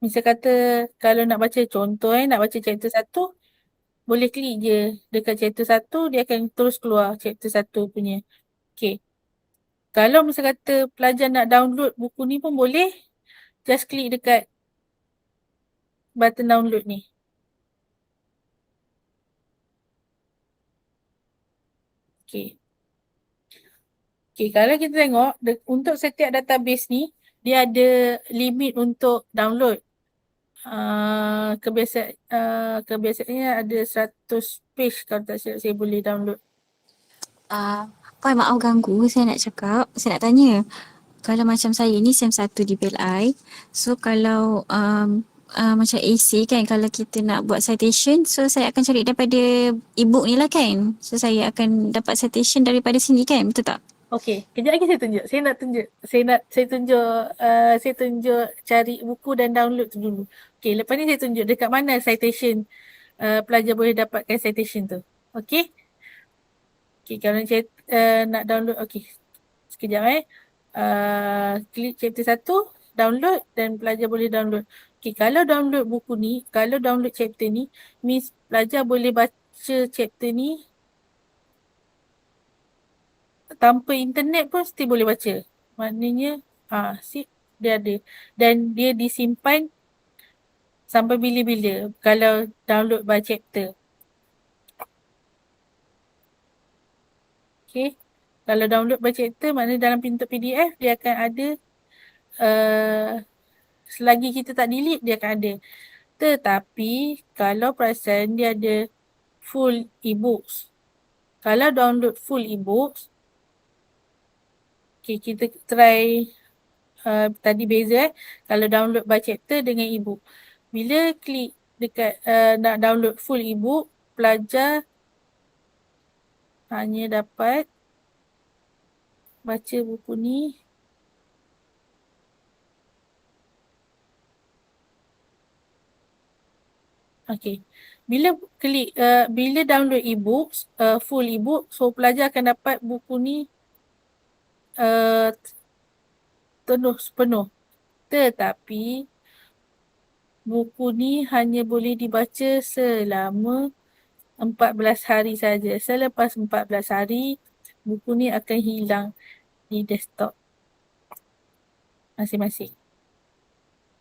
Speaker 1: misal kata kalau nak baca contoh nak baca chapter 1, boleh klik je dekat chapter 1, dia akan terus keluar chapter 1 punya. Okay. Kalau misal kata pelajar nak download buku ni pun boleh, just klik dekat button download ni. Okay. Okay, kalau kita tengok untuk setiap database ni, dia ada limit untuk download. Kebiasaannya ada 100 page kalau tak silap saya boleh download.
Speaker 10: Puan maaf ganggu, saya nak cakap, saya nak tanya. Kalau macam saya ni SEM 1 di PLI, so kalau macam AC kan, kalau kita nak buat citation, so saya akan cari daripada e-book ni lah kan. So saya akan dapat citation daripada sini kan, betul tak?
Speaker 1: Okey, kejap lagi saya tunjuk. Saya tunjuk cari buku dan download tu dulu. Okey, lepas ni saya tunjuk dekat mana citation pelajar boleh dapatkan citation tu. Okey. Okey, kalau nak download, okey. Sekejap klik chapter 1, download dan pelajar boleh download. Okey, kalau download buku ni, kalau download chapter ni, means pelajar boleh baca chapter ni tanpa internet pun still boleh baca. Maknanya dia ada dan dia disimpan sampai bila-bila kalau download by chapter. Okay. Kalau download by chapter maknanya dalam bentuk PDF dia akan ada selagi kita tak delete dia akan ada. Tetapi kalau perasan dia ada full e-books. Kalau download full e-books, okay, kita try tadi beza kalau download by chapter dengan e-book. Bila klik dekat nak download full e-book, pelajar hanya dapat baca buku ni okey. Bila klik bila download e-books, full e-book, so pelajar akan dapat buku ni penuh. Tetapi buku ni hanya boleh dibaca selama 14 hari saja. Selepas 14 hari, buku ni akan hilang di desktop masing-masing.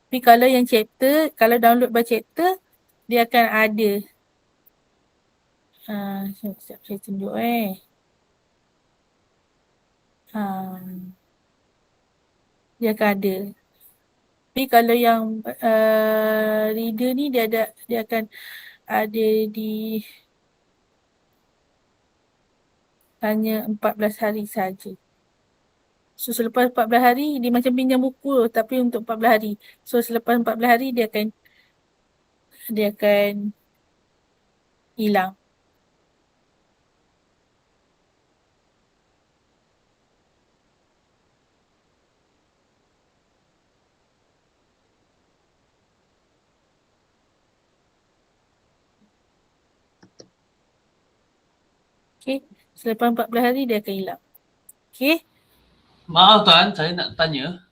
Speaker 1: Tapi kalau yang chapter, kalau download by chapter, dia akan ada. Sekejap saya tunjuk Dia akan ada. Tapi kalau yang reader ni dia akan ada di hanya 14 hari saja. So selepas 14 hari dia macam pinjam buku tapi untuk 14 hari. So selepas 14 hari dia akan hilang. Okay. Selepas 14 hari dia akan hilang. Okay.
Speaker 3: Maaf tuan, saya nak tanya.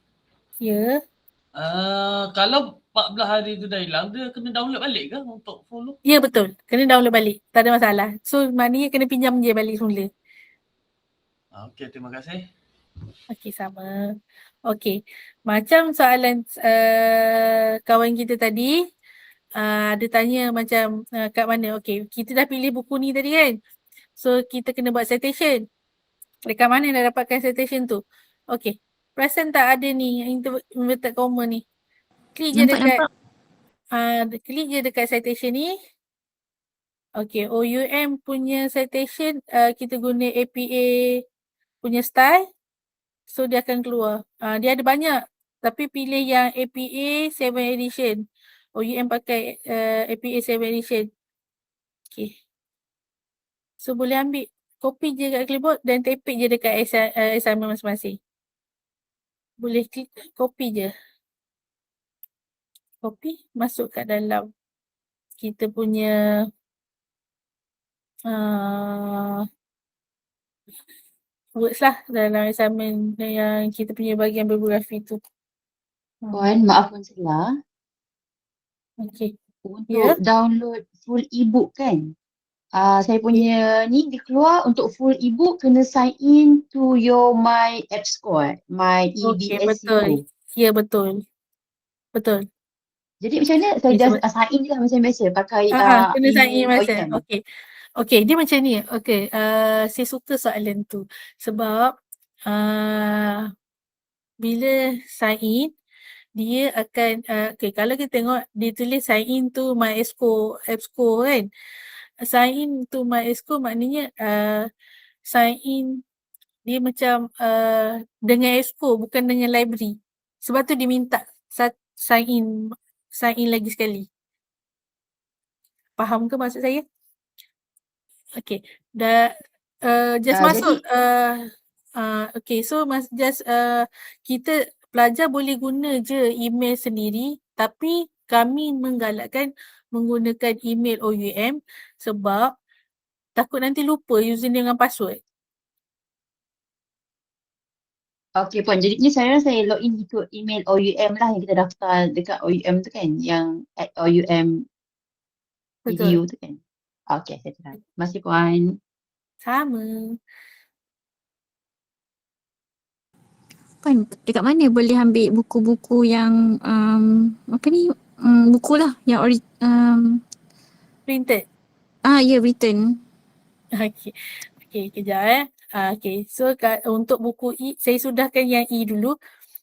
Speaker 1: Ya.
Speaker 3: Kalau 14 hari tu dah hilang, dia kena download balik ke untuk follow?
Speaker 1: Ya betul. Kena download balik. Tak ada masalah. So maknanya kena pinjam je balik semula.
Speaker 3: Okey, terima kasih.
Speaker 1: Okey, sama. Okey. Macam soalan kawan kita tadi, dia tanya macam kat mana. Okey, kita dah pilih buku ni tadi kan. So kita kena buat citation. Dekat mana dah dapatkan citation tu? Okey. Perasan tak ada ni inverted comma ni. Klik je dekat klik je dekat citation ni. Okey, OUM punya citation kita guna APA punya style. So dia akan keluar. Dia ada banyak. Tapi pilih yang APA 7 edition. OUM pakai APA 7 edition. Okay. So boleh ambil copy je kat clipboard dan tapik je dekat assignment masing-masing. Boleh klik copy je. Copy masuk kat dalam kita punya words lah dalam assignment yang kita punya bahagian bibliografi tu.
Speaker 2: Puan, maaf Puan Sela.
Speaker 1: Okay.
Speaker 2: Untuk download full ebook kan? Saya punya ni dia keluar untuk full ebook kena sign in to your My App Score, My
Speaker 1: Okay,
Speaker 2: EBSU.
Speaker 1: betul. Ya, betul. Betul.
Speaker 2: Jadi macam mana saya just sign in je lah macam biasa pakai
Speaker 1: kena sign in
Speaker 2: email
Speaker 1: masa.
Speaker 2: OEM.
Speaker 1: Okay. Okay, dia macam ni. Okay, saya suka soalan tu. Sebab bila sign in, dia akan, okay, kalau kita tengok dia tulis sign in to My App Score kan. Sign in to My App Score maknanya sign in dia macam dengan App Score bukan dengan library. Sebab tu dia minta sign in lagi sekali. Faham ke maksud saya? Okay. Dah just masuk. Okay, so just kita pelajar boleh guna je email sendiri tapi kami menggalakkan menggunakan email OUM sebab takut nanti lupa username dengan password.
Speaker 2: Okay Puan, jadinya saya login ikut email OUM lah yang kita daftar dekat OUM tu kan, yang at OUM
Speaker 1: Betul.
Speaker 2: tu kan. Okay, saya terang. Terima kasih Puan.
Speaker 1: Sama.
Speaker 10: Puan, dekat mana boleh ambil buku-buku yang apa ni? Buku lah yang
Speaker 1: Printed.
Speaker 10: Ya, written.
Speaker 1: Okay. Okay, kejap okay, so untuk buku E, saya sudahkan yang E dulu.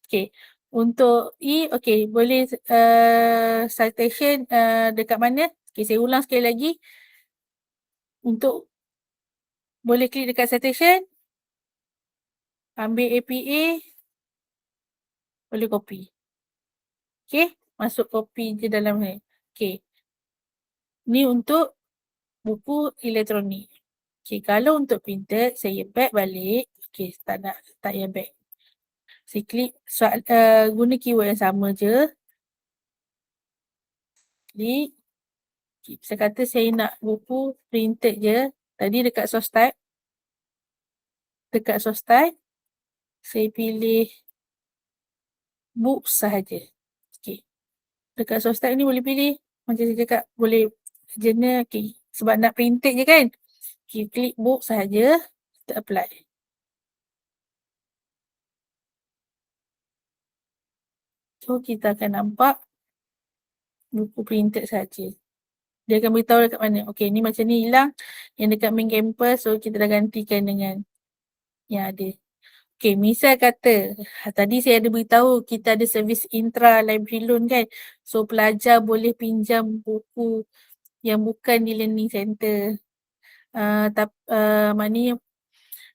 Speaker 1: Okay, untuk E, okay, boleh citation dekat mana? Okay, saya ulang sekali lagi. Untuk boleh klik dekat citation, ambil APA, boleh copy. Okay, masuk copy je dalam ni. Okay, ni untuk buku elektronik. Okay, kalau untuk printed, saya back balik. Okay, tak payah back. Saya klik guna keyword yang sama je. Klik. Okay, saya kata saya nak buku printed je. Tadi dekat source type. Dekat source type, saya pilih book sahaja. Okay. Dekat source type ni boleh pilih. Macam saya cakap, boleh journal. Okay. Sebab nak printed je kan. Okay, klik book sahaja. Kita apply. So, kita akan nampak buku printed saja. Dia akan beritahu dekat mana. Okay, ni macam ni hilang. Yang dekat main campus, so kita dah gantikan dengan yang ada. Okay, misal kata, tadi saya ada beritahu kita ada servis intra library loan kan. So pelajar boleh pinjam buku yang bukan di learning center. Maknanya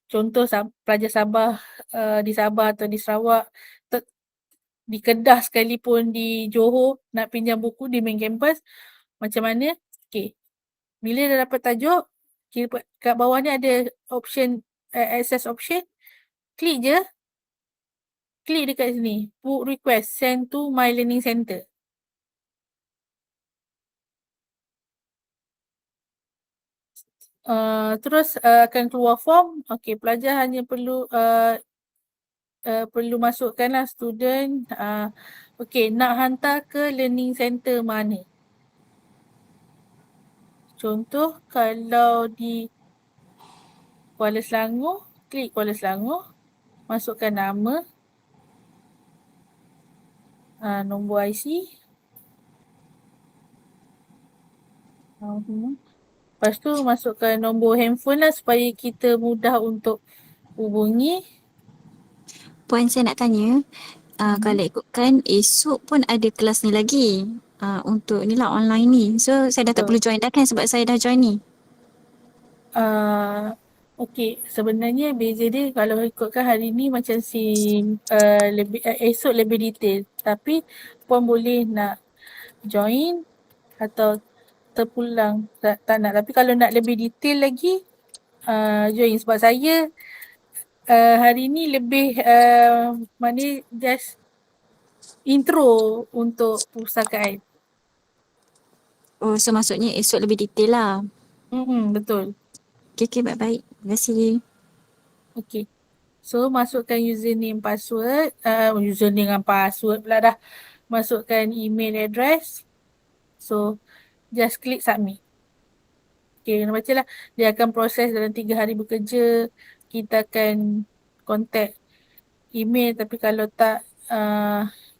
Speaker 1: contoh pelajar Sabah di Sabah atau di Sarawak, di Kedah sekalipun di Johor nak pinjam buku di main campus, macam mana? Okay, bila dah dapat tajuk, kat bawah ni ada option access option, klik je. Klik dekat sini, book request, send to my learning center. Terus akan keluar form. Okay, pelajar hanya perlu masukkanlah student. Okay, nak hantar ke learning center mana? Contoh kalau di Kuala Selangor, klik Kuala Selangor, masukkan nama, nombor IC. Lepas tu masukkan nombor handphone lah supaya kita mudah untuk hubungi.
Speaker 10: Puan, saya nak tanya, kalau ikutkan esok pun ada kelas ni lagi untuk ni lah online ni. So saya dah tak perlu join dah kan sebab saya dah join ni.
Speaker 1: Okay, sebenarnya beza dia kalau ikutkan hari ni macam esok lebih detail. Tapi puan boleh nak join atau terpulang tak nak. Tapi kalau nak lebih detail lagi, join. Sebab saya hari ni lebih maknanya just intro untuk perpustakaan.
Speaker 10: Oh, so maksudnya esok lebih detail lah.
Speaker 1: Betul.
Speaker 10: Okay, baik-baik. Terima kasih.
Speaker 1: Okay. So masukkan username password, username dengan password pula dah. Masukkan email address. So just klik submit. Okay, kena baca lah. Dia akan proses dalam 3 hari bekerja. Kita akan contact email, tapi kalau tak,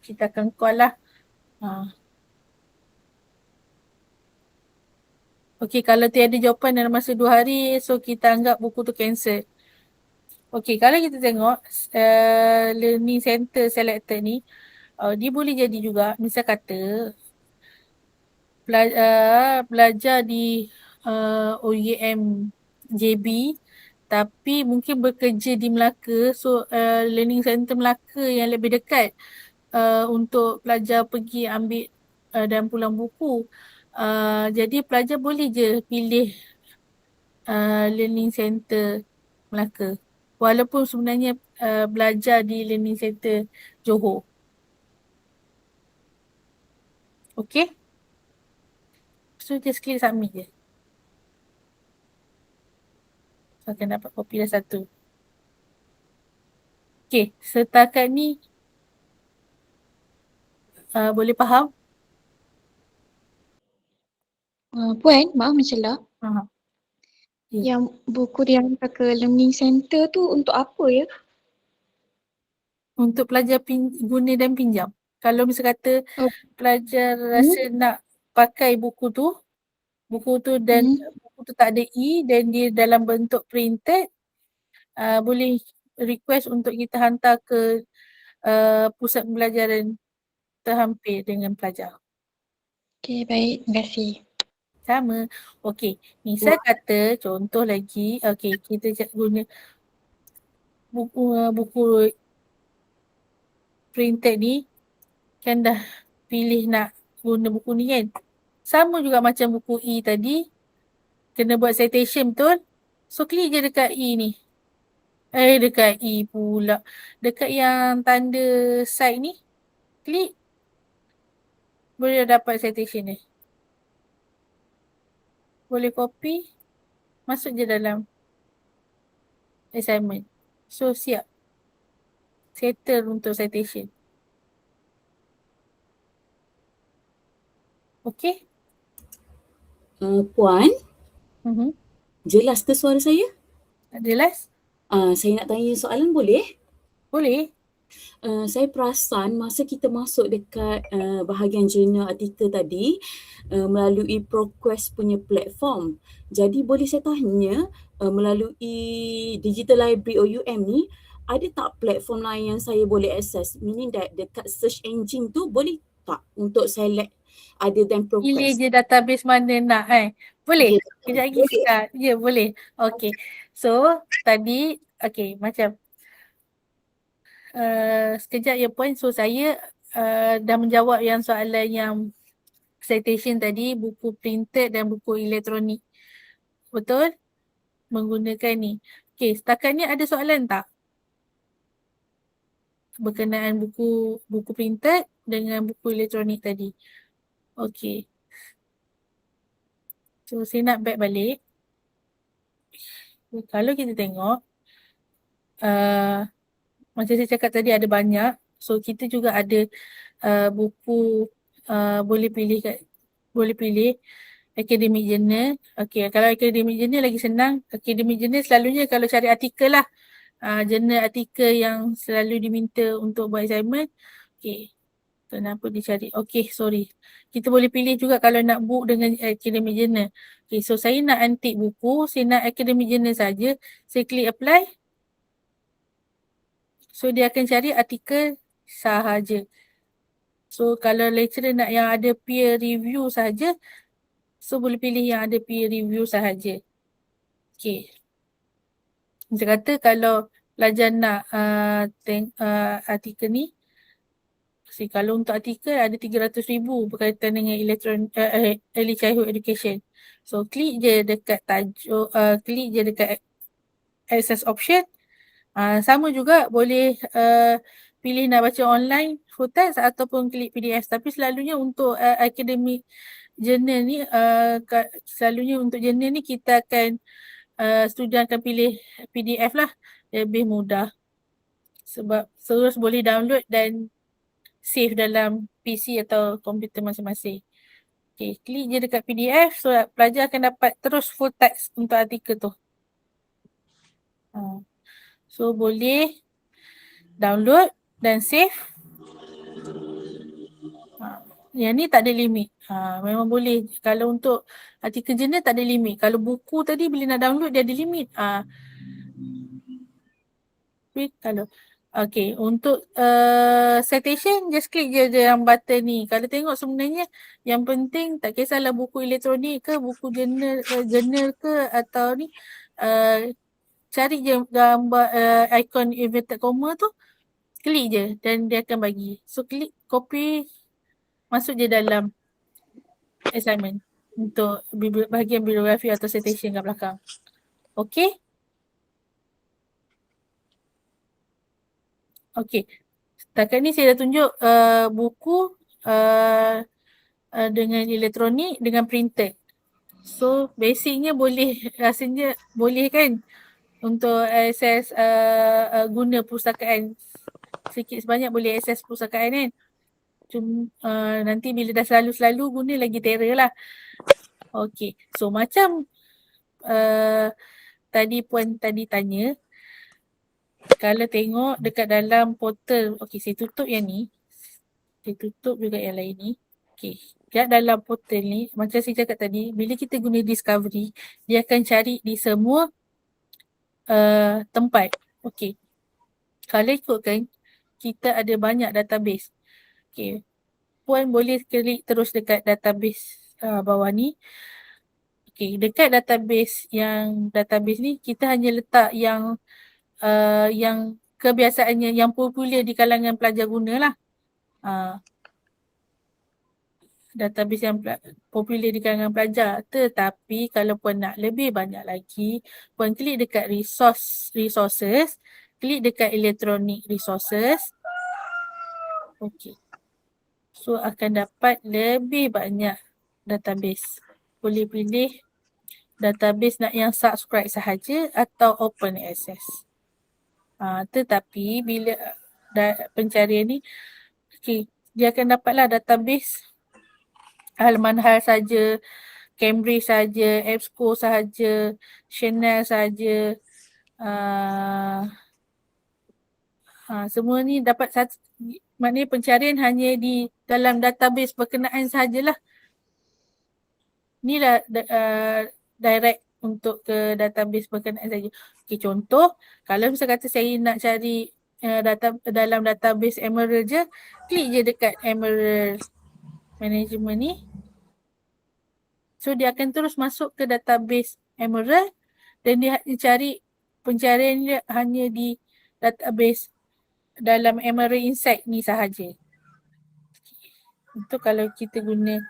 Speaker 1: kita akan call lah. Okay, kalau tiada jawapan dalam masa 2 hari, so kita anggap buku tu cancel. Okay, kalau kita tengok learning center selected ni, dia boleh jadi juga, misal kata belajar di OUM JB tapi mungkin bekerja di Melaka, so learning center Melaka yang lebih dekat untuk pelajar pergi ambil dan pulang buku. Jadi pelajar boleh je pilih learning center Melaka walaupun sebenarnya belajar di learning center Johor. Okay? So just klik submit je. So akan dapat kopi dah 1. Okay, setakat ni boleh faham?
Speaker 10: Puan, maaf mencelah.
Speaker 1: Ya.
Speaker 10: Yang buku dia hantar ke learning center tu untuk apa ya?
Speaker 1: Untuk pelajar guna dan pinjam. Kalau misal kata pelajar rasa nak pakai buku tu dan buku tu tak ada dan dia dalam bentuk printed, boleh request untuk kita hantar ke pusat pembelajaran terhampir dengan pelajar.
Speaker 10: Okay, baik. Terima kasih.
Speaker 1: Sama. Okey, misal kata contoh lagi, okey, kita guna buku printed ni, kan dah pilih nak guna buku ni kan. Sama juga macam buku E tadi, kena buat citation betul. So klik je dekat E ni. Dekat E pula. Dekat yang tanda side ni, klik. Boleh dapat citation ni. Boleh copy, masuk je dalam assignment. So siap. Settle untuk citation. Okay?
Speaker 12: Puan, jelas ke suara saya?
Speaker 1: Jelas?
Speaker 12: Saya nak tanya soalan boleh?
Speaker 1: Boleh.
Speaker 12: Saya perasan masa kita masuk dekat bahagian jurnal artikel tadi melalui ProQuest punya platform. Jadi boleh saya tanya melalui Digital Library OUM ni ada tak platform lain yang saya boleh access? Meaning that dekat search engine tu boleh tak untuk select other than
Speaker 1: Pilih
Speaker 12: ProQuest?
Speaker 1: je database mana nak Boleh?
Speaker 12: Ya,
Speaker 1: Kejap lagi.
Speaker 12: boleh.
Speaker 1: Ya, boleh. Okay. So, tadi, okay, macam sekejap ya Puan. So, saya dah menjawab yang soalan yang citation tadi, buku printed dan buku elektronik. Betul? Menggunakan ni. Okay, setakat ni ada soalan tak? Berkenaan buku printed dengan buku elektronik tadi. Okay. So, saya nak back balik. Kalau kita tengok, macam saya cakap tadi ada banyak. So, kita juga ada buku boleh pilih academic journal. Okay, kalau academic journal lagi senang. Academic journal selalunya kalau cari artikel lah. Jurnal artikel yang selalu diminta untuk buat assignment. Okay, kenapa dicari? Okay, sorry. Kita boleh pilih juga kalau nak book dengan academic journal. Okay, so saya nak antik buku, saya nak academic journal saja. Saya klik apply. So dia akan cari artikel sahaja. So kalau lecturer nak yang ada peer review sahaja, so boleh pilih yang ada peer review sahaja. Okay. Macam kata kalau pelajar nak artikel ni, kalau untuk artikel ada 300,000 berkaitan dengan early childhood education. So klik je dekat tajuk, klik je dekat access option. Sama juga boleh pilih nak baca online full text ataupun klik PDF. Tapi selalunya untuk academic journal ni, selalunya untuk journal ni kita akan student akan pilih PDF lah, lebih mudah. Sebab terus boleh download dan save dalam PC atau komputer masing-masing. Okay, klik je dekat PDF so pelajar akan dapat terus full text untuk artikel tu. So boleh download dan save. Yang ni tak ada limit. Memang boleh. Kalau untuk artikel jurnal tak ada limit. Kalau buku tadi bila nak download dia ada limit. Kalau okay, untuk citation just klik je yang button ni. Kalau tengok sebenarnya yang penting tak kisahlah buku elektronik ke, buku jurnal ke atau ni, cari je gambar ikon inverted comma tu, klik je dan dia akan bagi. So klik copy, masuk je dalam assignment untuk bahagian bibliografi atau citation kat belakang. Okay? Okay. Setakat ni saya dah tunjuk buku dengan elektronik dengan printed. So basicnya boleh, rasanya boleh kan untuk akses guna perpustakaan. Sikit sebanyak boleh akses perpustakaan kan. Cuma nanti bila dah selalu-selalu guna lagi terror lah. Okay. So macam tadi Puan tadi tanya, kalau tengok dekat dalam portal, okay saya tutup yang ni. Saya tutup juga yang lain ni. Okay. Dekat dalam portal ni, macam saya cakap tadi, bila kita guna discovery, dia akan cari di semua tempat. Okay. Kalau ikutkan, kita ada banyak database. Okay. Puan boleh klik terus dekat database bawah ni. Okay. Dekat database ni, kita hanya letak yang kebiasaannya yang popular di kalangan pelajar guna lah. Database yang popular di kalangan pelajar. Tetapi kalau Puan nak lebih banyak lagi, Puan klik dekat resources, klik dekat electronic resources. Okay. So akan dapat lebih banyak database. Boleh pilih database nak yang subscribe sahaja atau open access. Tetapi bila pencarian ni, okay, dia akan dapatlah database halaman hal saja, Cambridge saja, EBSCO saja, Chanel saja. Semua ni dapat satu, maknanya pencarian hanya di dalam database berkenaan sahajalah. Inilah direct untuk ke database berkenaan saja. Okey, contoh kalau misal kata saya nak cari dalam database Emerald je, klik je dekat Emerald Management ni. So dia akan terus masuk ke database Emerald dan dia cari pencarian dia hanya di database dalam Emerald Insight ni sahaja. Itu kalau kita guna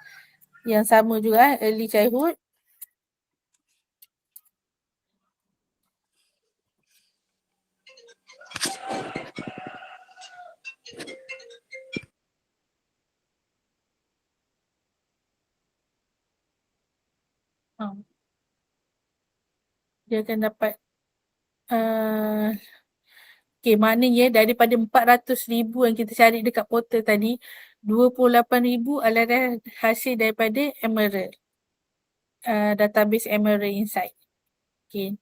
Speaker 1: yang sama juga, early childhood. Dia akan dapat okay, maknanya daripada 400,000 yang kita cari dekat portal tadi, 28,000 adalah hasil daripada Emerald, database Emerald Insight. Okay.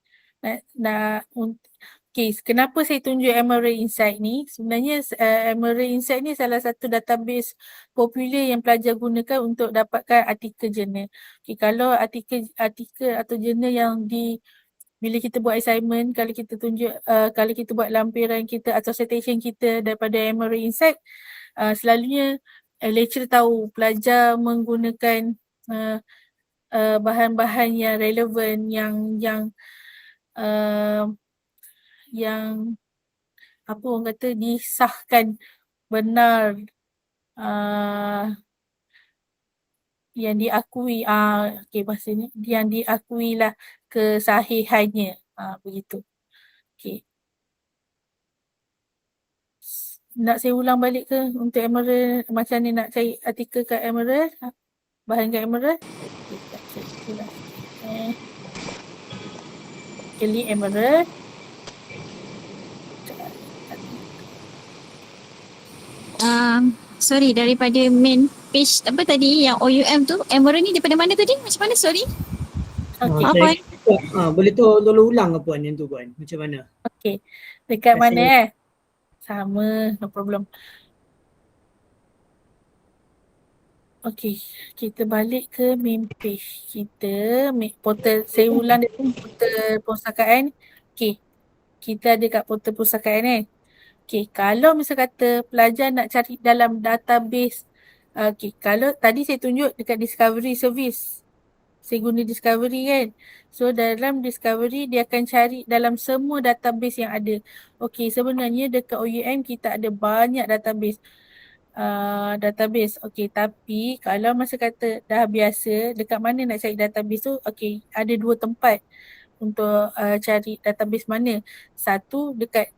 Speaker 1: Okay, kenapa saya tunjuk Emerald Insight ni? Sebenarnya Emerald Insight ni salah satu database popular yang pelajar gunakan untuk dapatkan artikel jurnal. Okay, kalau artikel atau jurnal yang bila kita buat assignment, kalau kita tunjuk, kalau kita buat lampiran kita atau citation kita daripada Emerald Insight, selalunya lecturer tahu pelajar menggunakan bahan-bahan yang relevan, yang apa orang kata disahkan benar, yang diakui, okay, bahasa ni, yang diakui lah kesahihannya, begitu. Okay. Nak saya ulang balik ke untuk Emerald, macam ni nak cari artikel kat Emerald, bahan kat Emerald? Okay, tak cari ulang. Klik Emerald.
Speaker 10: Sorry, daripada main page apa tadi yang OUM tu, Emerald ni daripada mana tadi? Macam mana? Sorry.
Speaker 1: Okay.
Speaker 10: Apa?
Speaker 13: Boleh tolong ulang ke Puan yang tu Puan? Macam mana?
Speaker 1: Okay. Dekat mana Sama, no problem. Okay, kita balik ke main page kita, portal, saya ulang dia portal perpustakaan. Okay, kita ada kat portal perpustakaan kan. Okay, kalau misal kata pelajar nak cari dalam database, okay, kalau tadi saya tunjuk dekat Discovery Service, saya guna Discovery kan. So dalam Discovery dia akan cari dalam semua database yang ada. Okay, sebenarnya dekat OUM kita ada banyak database. Okay, tapi kalau masa kata dah biasa, dekat mana nak cari database tu, okay, ada dua tempat untuk cari database mana. Satu dekat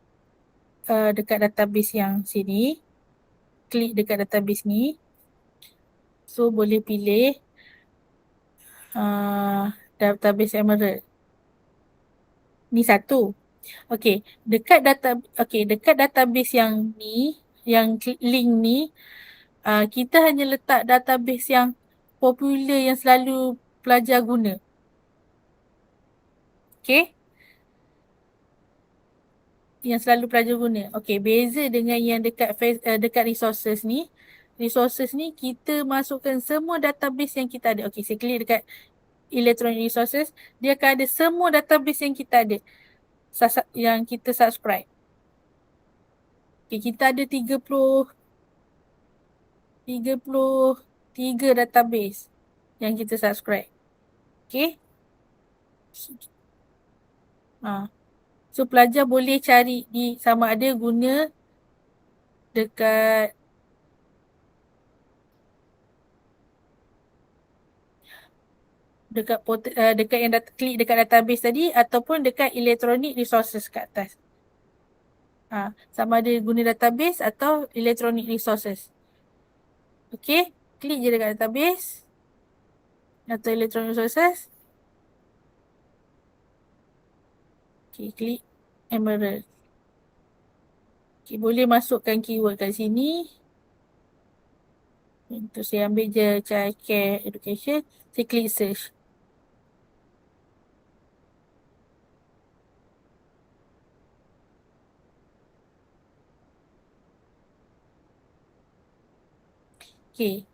Speaker 1: database yang sini, klik dekat database ni. So boleh pilih database Emerald. Ni satu. Okay, dekat database yang ni, yang link ni, kita hanya letak database yang popular yang selalu pelajar guna. Okay, yang selalu pelajar guna. Okay, beza dengan yang dekat resources ni. Resources ni kita masukkan semua database yang kita ada. Okay, saya klik dekat electronic resources, dia akan ada semua database yang kita ada, yang kita subscribe. Okay, kita ada 33 database yang kita subscribe. Okay. So pelajar boleh cari di sama ada guna dekat yang klik dekat database tadi ataupun dekat electronic resources kat atas. Sama ada guna database atau electronic resources. Okay, klik je dekat database atau electronic resources. Okay, klik Emerald. Okay, boleh masukkan keyword kat sini. Untuk saya ambil je childcare education, saya klik search. Okay.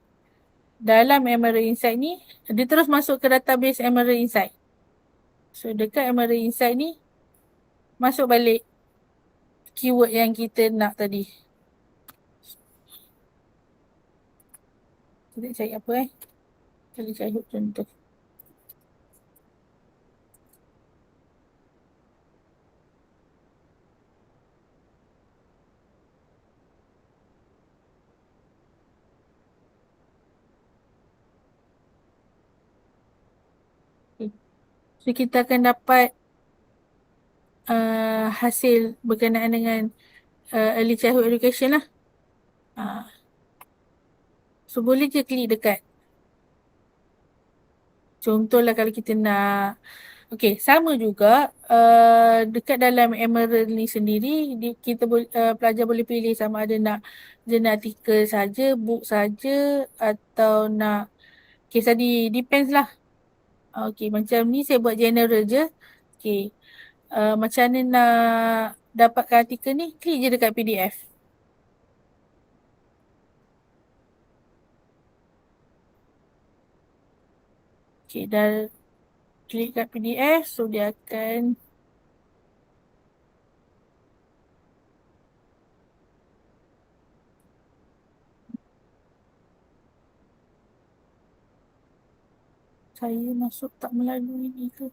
Speaker 1: Dalam Emerald Insight ni, dia terus masuk ke database Emerald Insight. So dekat Emerald Insight ni masuk balik keyword yang kita nak tadi. Kita cari apa Kita cari hook contoh. So kita akan dapat hasil berkenaan dengan early childhood education lah. So boleh je klik dekat. Contohlah kalau kita nak, okay, sama juga dekat dalam Emerald ni sendiri kita pelajar boleh pilih sama ada nak jurnal artikel saja, book saja atau nak case study, depends lah. Okay, macam ni saya buat general je. Okay, macam mana nak dapatkan artikel ni, klik je dekat PDF. Okay, dah klik kat PDF, so dia akan saya masuk tak melalui ni ke?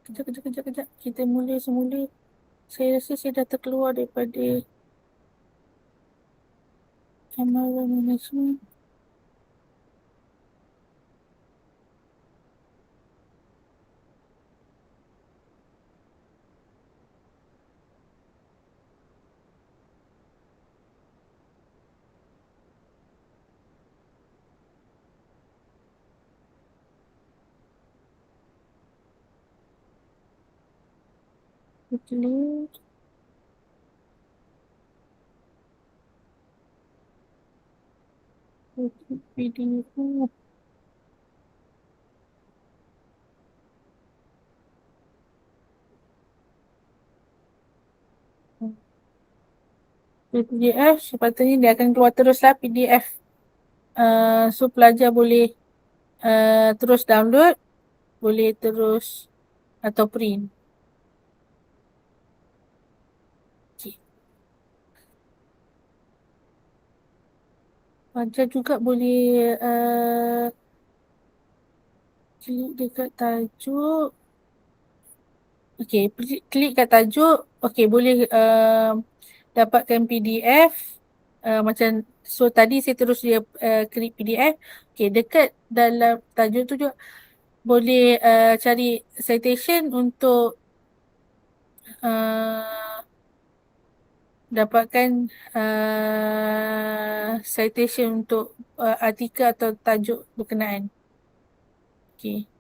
Speaker 1: Kejap. Kita mula semula. Saya rasa saya dah terkeluar daripada Emerald Management. Klik. Video. PDF, sepatutnya dia akan keluar teruslah PDF. So pelajar boleh terus download, boleh terus atau print. Okay. Pelajar juga boleh klik dekat tajuk. Okay, klik kat tajuk. Okay, boleh dapatkan PDF. Macam, so tadi saya terus dia klik PDF. Okay, dekat dalam tajuk tu juga boleh cari citation untuk dapatkan citation untuk artikel atau tajuk berkenaan. Okay.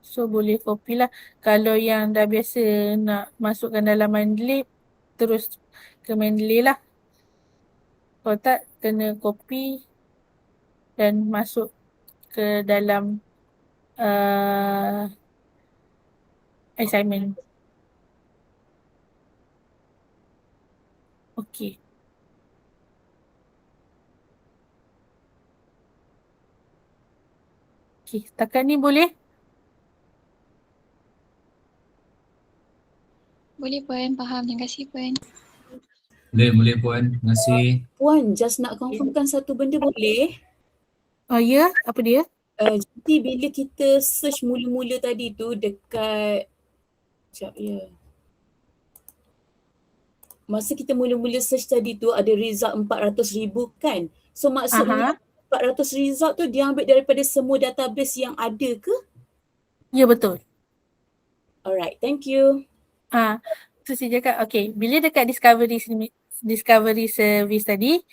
Speaker 1: So boleh copy lah. Kalau yang dah biasa nak masukkan dalam Mindlib, terus ke Mindlib lah. Kalau tak, kena copy dan masuk ke dalam assignment. Okay. Okay, setakat ni boleh?
Speaker 10: Boleh Puan, faham. Terima kasih Puan.
Speaker 6: Boleh Puan. Terima kasih.
Speaker 12: Puan, just nak confirmkan satu benda boleh?
Speaker 1: Oh ya, apa dia?
Speaker 12: Jadi bila kita search mula-mula tadi tu dekat, sekejap ya. Masa kita mula-mula search tadi tu ada result 400,000 kan? So maksudnya 400 result tu dia ambil daripada semua database yang ada ke?
Speaker 1: Ya, betul.
Speaker 12: Alright, thank you.
Speaker 1: Tu saya cakap, okay, bila dekat discovery service tadi,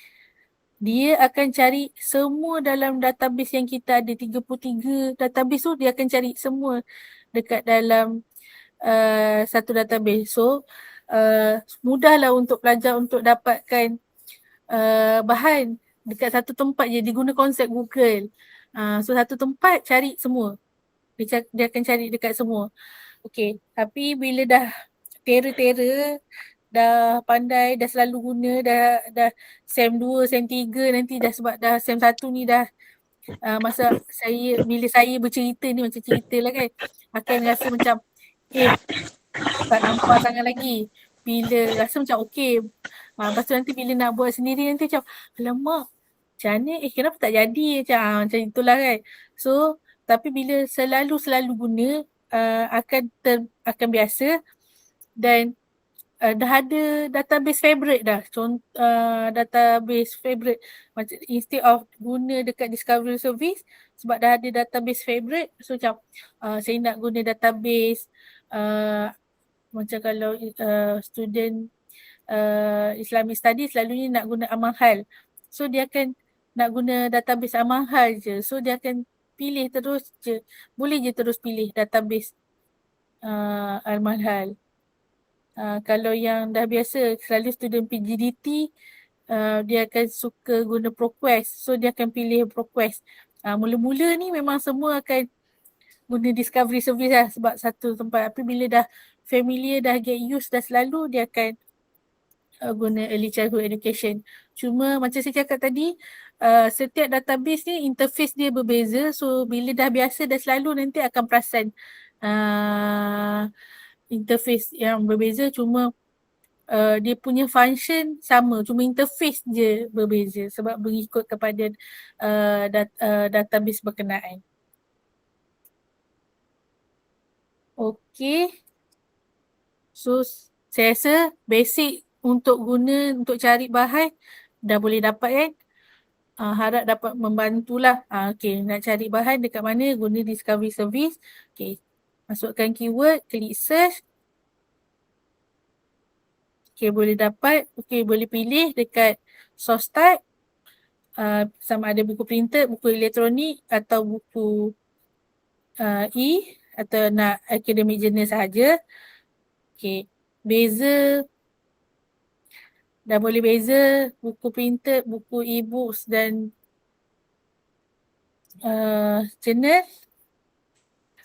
Speaker 1: dia akan cari semua dalam database yang kita ada, 33 database tu dia akan cari semua dekat dalam satu database. So mudahlah untuk pelajar untuk dapatkan bahan dekat satu tempat je, dia guna konsep Google. So satu tempat cari semua. Dia akan cari dekat semua. Okay, tapi bila dah tera-tera dah pandai, dah selalu guna, dah SEM 2, SEM 3 nanti dah, sebab dah SEM 1 ni dah masa bila saya bercerita ni macam cerita lah kan, akan rasa macam tak nampak sangat lagi. Bila rasa macam okey, lepas tu nanti bila nak buat sendiri nanti macam alamak macam mana, kenapa tak jadi, macam itulah kan. So tapi bila selalu guna akan biasa, dan dah ada database favorite dah. Database favorite macam instead of guna dekat discovery service, sebab dah ada database favorite, so macam saya nak guna database macam kalau student Islamic studies selalunya nak guna Amal-Hal. So dia akan nak guna database Amal-Hal je. So dia akan pilih terus je. Boleh je terus pilih database Amal-Hal. Kalau yang dah biasa selalu student PGDT, dia akan suka guna ProQuest. So dia akan pilih ProQuest. Mula-mula ni memang semua akan guna discovery service lah sebab satu tempat. Tapi bila dah familiar, dah get used, dah selalu, dia akan guna early childhood education. Cuma macam saya cakap tadi, setiap database ni interface dia berbeza. So bila dah biasa, dah selalu, nanti akan perasan interface yang berbeza. Cuma dia punya function sama, cuma interface je berbeza sebab mengikut kepada database berkenaan. Okey. So saya rasa basic untuk cari bahan dah boleh dapat kan. Harap dapat membantulah. Okey, nak cari bahan dekat mana, guna discovery service. Okey, masukkan keyword, klik search. Okey, boleh dapat. Okey, boleh pilih dekat source type. Sama ada buku printed, buku elektronik atau buku atau nak academic journal sahaja. Okey, beza. Dah boleh beza buku printed, buku e-books dan journal.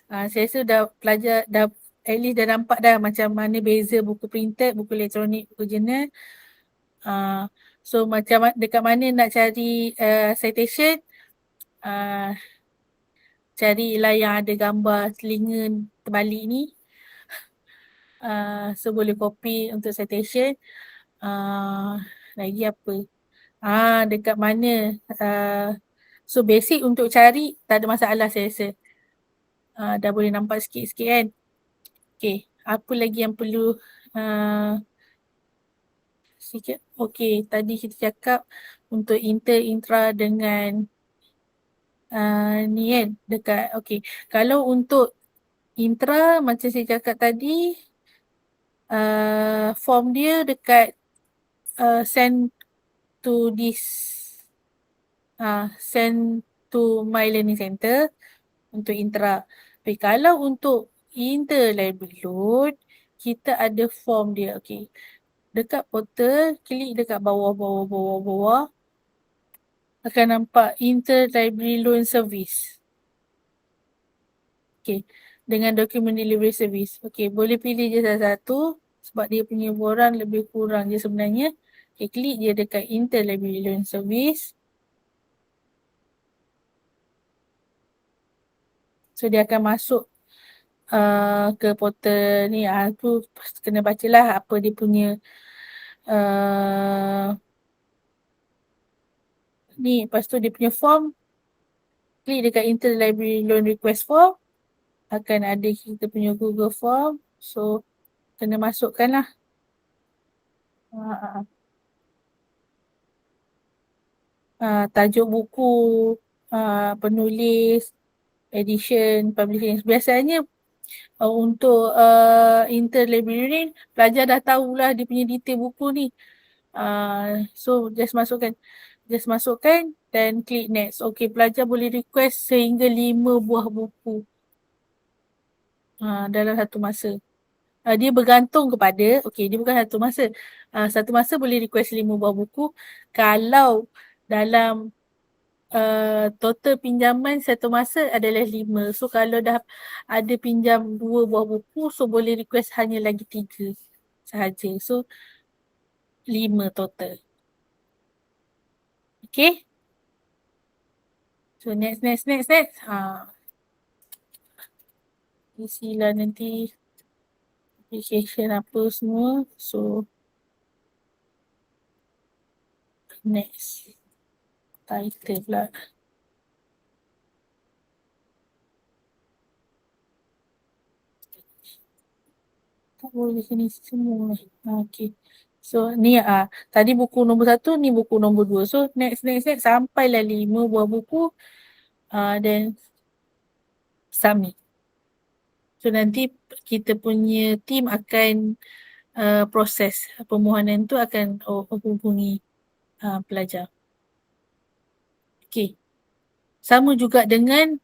Speaker 1: Saya rasa dah pelajar, dah at least dah nampak dah macam mana beza buku printed, buku elektronik, buku journal. So macam dekat mana nak cari citation, carilah yang ada gambar telinga terbalik ni. So boleh copy untuk citation. Lagi apa? Dekat mana? So basic untuk cari tak ada masalah saya rasa. Dah boleh nampak sikit-sikit kan? Okay, apa lagi yang perlu sikit? Okay, tadi kita cakap untuk intra dengan ni kan dekat, okay. Kalau untuk intra macam saya cakap tadi, form dia dekat send to this, send to my learning center untuk intra. Tapi kalau untuk inter-library load, kita ada form dia. Okay, dekat portal, klik dekat bawah akan nampak inter-library loan service. Okay, dengan document delivery service. Okay, boleh pilih je salah satu sebab dia punya borang lebih kurang je sebenarnya. Okay, klik je dekat inter-library loan service. So dia akan masuk ke portal ni. Tu kena bacalah apa dia punya ni. Lepas tu dia punya form, klik dekat inter-library loan request form, akan ada kita punya Google Form. So kena masukkan lah. Tajuk buku, penulis, edition, publishing. Biasanya untuk inter-library pelajar dah tahulah dia punya detail buku ni. So just masukkan dan klik next. Okay, pelajar boleh request sehingga 5 buah buku dalam satu masa. Dia bergantung kepada, okay, dia bukan satu masa. Satu masa boleh request 5 buah buku. Kalau dalam total pinjaman satu masa adalah 5. So kalau dah ada pinjam 2 buah buku, so boleh request hanya lagi 3 sahaja. So 5 total. Okay. So next. Isilah nanti application apa semua. So next. Title pula. Tak boleh sini semua. Okay. So ni tadi buku nombor 1, ni buku nombor 2. So next sampailah 5 buah buku. Then submit. So nanti kita punya team akan proses permohonan tu, akan hubungi pelajar. Okay. Sama juga dengan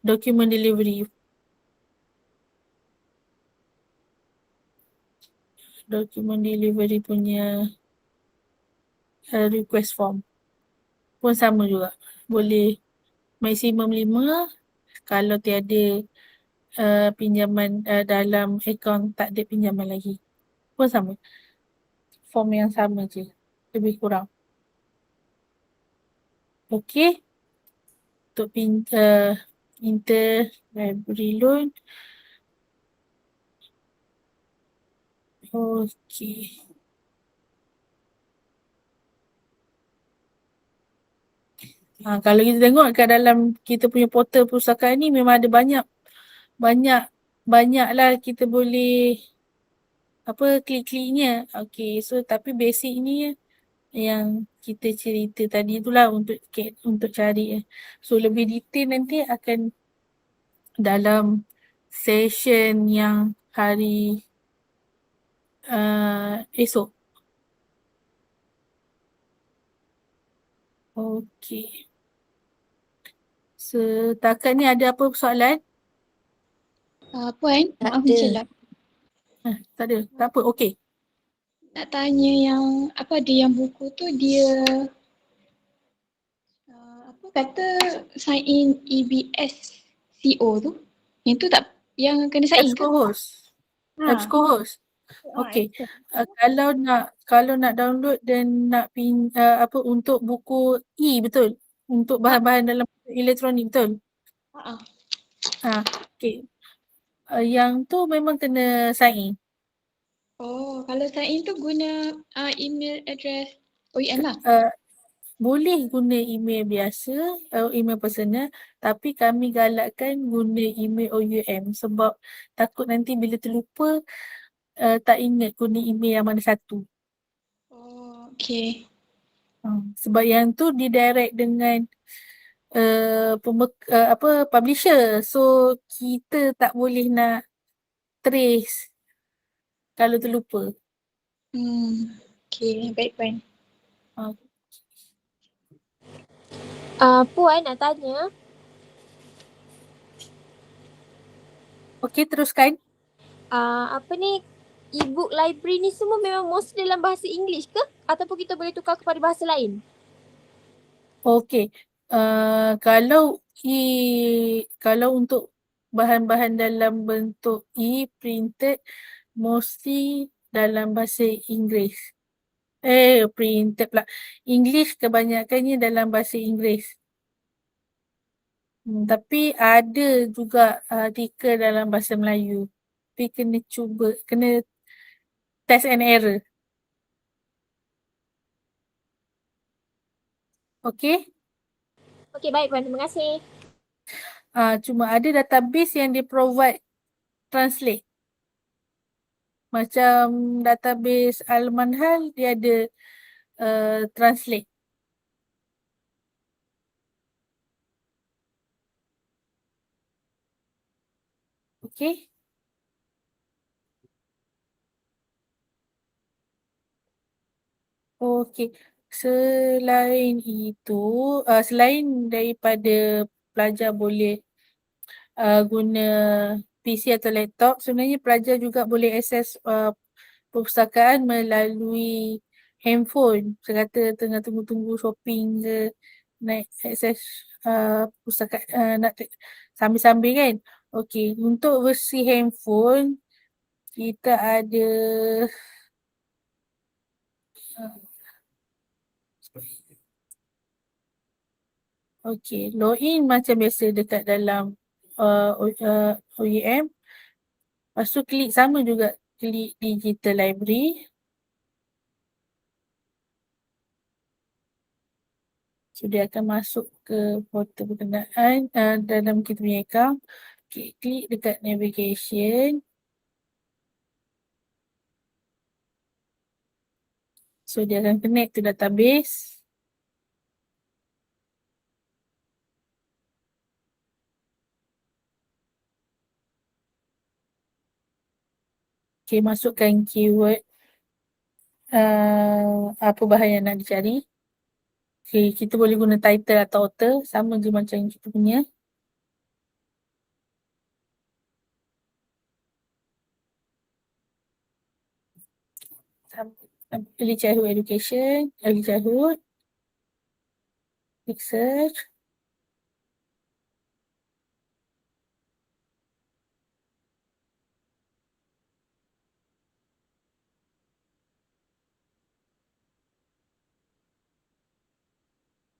Speaker 1: document delivery. Document delivery punya request form pun sama juga. Boleh maksimum 5. Kalau tiada pinjaman dalam akaun, tak ada pinjaman lagi, pun sama. Form yang sama je, lebih kurang. Okay. Untuk interlibrary loan. Okay. Kalau kita tengok kat dalam kita punya portal perpustakaan ni memang ada banyak lah kita boleh klik-kliknya. Okay, so tapi basic ni yang kita cerita tadi itulah untuk cari. So lebih detail nanti akan dalam session yang hari esok. Okay. Setakat ni ada apa soalan?
Speaker 10: Puan, maaf mencelah.
Speaker 1: Tak ada. Tak apa. Okay.
Speaker 10: Nak tanya yang ada yang buku tu dia kata sign in EBS CO tu. Yang tu tak, yang kena sign in ke?
Speaker 1: EBSCO host. Okay. Kalau nak download dan nak untuk buku betul. Untuk bahan-bahan dalam elektronik, betul? Okay. Yang tu memang kena sign in.
Speaker 10: Oh, kalau sign in tu guna email address OEM lah.
Speaker 1: Boleh guna email biasa, email personal, tapi kami galakkan guna email OUM sebab takut nanti bila terlupa tak ingat guna email yang mana satu.
Speaker 10: Oh, okay.
Speaker 1: Sebab yang tu didirect dengan publisher. So kita tak boleh nak trace kalau terlupa.
Speaker 10: Okay, baik Puan.
Speaker 14: Puan nak tanya.
Speaker 1: Okay, teruskan.
Speaker 14: E-book library ni semua memang mostly dalam bahasa English ke? Ataupun kita boleh tukar kepada bahasa lain?
Speaker 1: Okay. Kalau untuk bahan-bahan dalam bentuk printed, mostly dalam bahasa Inggeris. Printed pula. English kebanyakannya dalam bahasa Inggeris. Tapi ada juga artikel dalam bahasa Melayu. Tapi kena test and error. Okay?
Speaker 14: Okay, baik Puan. Terima kasih.
Speaker 1: Cuma ada database yang dia provide translate. Macam database Al-Manhal, dia ada translate. Okay. Okay. Selain itu, selain daripada pelajar boleh guna PC atau laptop, sebenarnya pelajar juga boleh akses perpustakaan melalui handphone. Sekata tengah tunggu-tunggu shopping ke, nak akses perpustakaan, nak sambil-sambil kan. Okay, untuk versi handphone, kita ada okey, login macam biasa dekat dalam OEM. Lepas tu klik sama juga, klik digital library. So dia akan masuk ke portal berkenaan dalam kita punya account. Okay, klik dekat navigation. So dia akan connect to database. Okay, masukkan keyword apa bahan yang nak dicari. Okay, kita boleh guna title atau author, sama je macam kita punya. Early childhood education, early childhood, click search.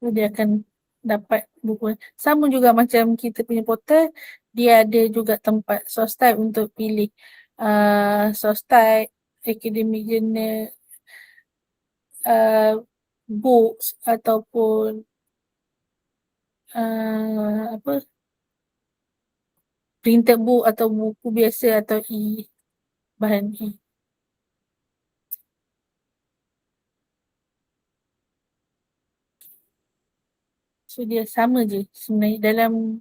Speaker 1: So, dia akan dapat buku. Sama juga macam kita punya portal, dia ada juga tempat source type untuk pilih source type, academic journal, books ataupun apa, printed book atau buku biasa atau bahan So dia sama je sebenarnya dalam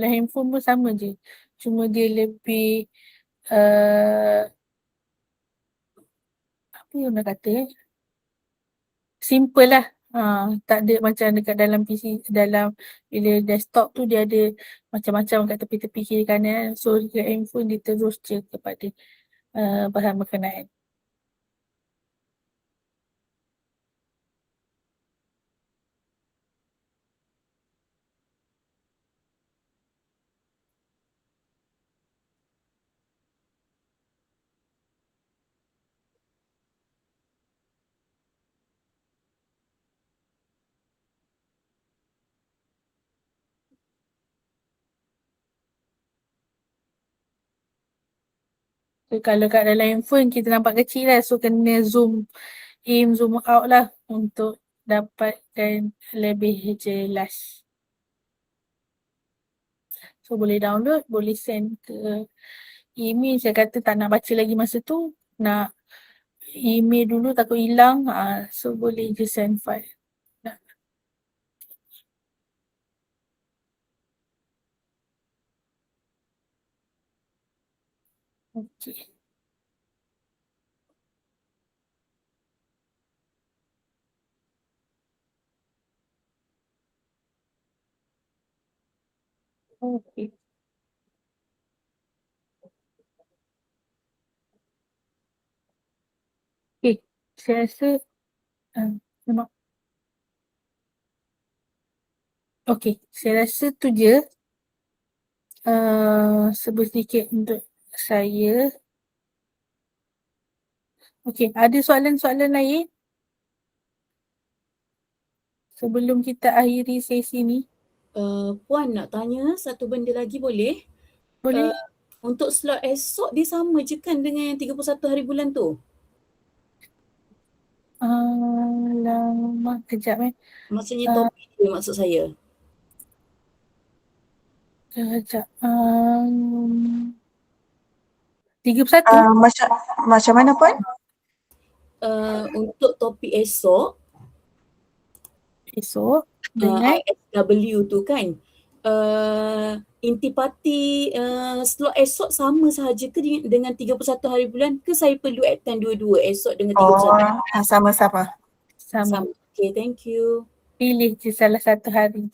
Speaker 1: handphone pun sama je. Cuma dia lebih apa yang nak kata simple lah. Tak ada macam dekat dalam PC, dalam bila desktop tu dia ada macam-macam kat tepi-tepi kiri kanan. So dekat handphone dia terus je kepada bahan berkenaan. So, kalau kat dalam handphone kita nampak kecil lah, so kena zoom in, zoom out lah untuk dapatkan lebih jelas. So boleh download, boleh send ke email. Saya kata tak nak baca lagi masa tu, nak email dulu takut hilang, so boleh je send file. Okay. Okay. Okay, saya rasa memang okay, saya rasa tu je sedikit untuk saya. Okay, ada soalan-soalan lain sebelum kita akhiri sesi ni?
Speaker 12: Puan nak tanya satu benda lagi boleh?
Speaker 1: Boleh.
Speaker 12: Untuk slot esok dia sama je kan dengan yang 31 hari bulan tu?
Speaker 1: Lama kejap
Speaker 12: Maksudnya topik dia maksud saya.
Speaker 1: Kejap. 31?
Speaker 7: Macam mana Puan?
Speaker 12: Untuk topik esok
Speaker 1: dengan
Speaker 12: ISW tu kan, intipati slot esok sama sahaja ke dengan 31 hari bulan ke saya perlu attend dua-dua esok dengan 31 hari?
Speaker 7: Sama-sama.
Speaker 1: Sama.
Speaker 12: Okay, thank you.
Speaker 1: Pilih je salah satu hari.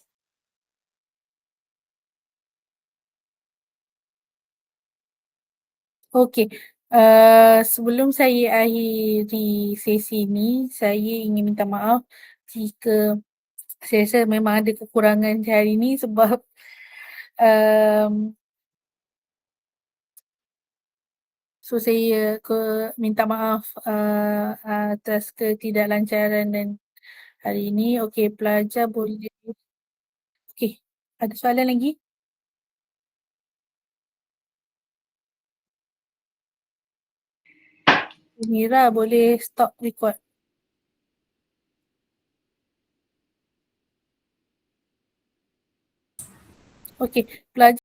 Speaker 1: Okey. Sebelum saya akhiri sesi ni, saya ingin minta maaf jika saya rasa memang ada kekurangan hari ni sebab So saya minta maaf atas ketidaklancaran dan hari ini. Okey, pelajar boleh. Okey, ada soalan lagi? Mira boleh stop record. Okey, pelajar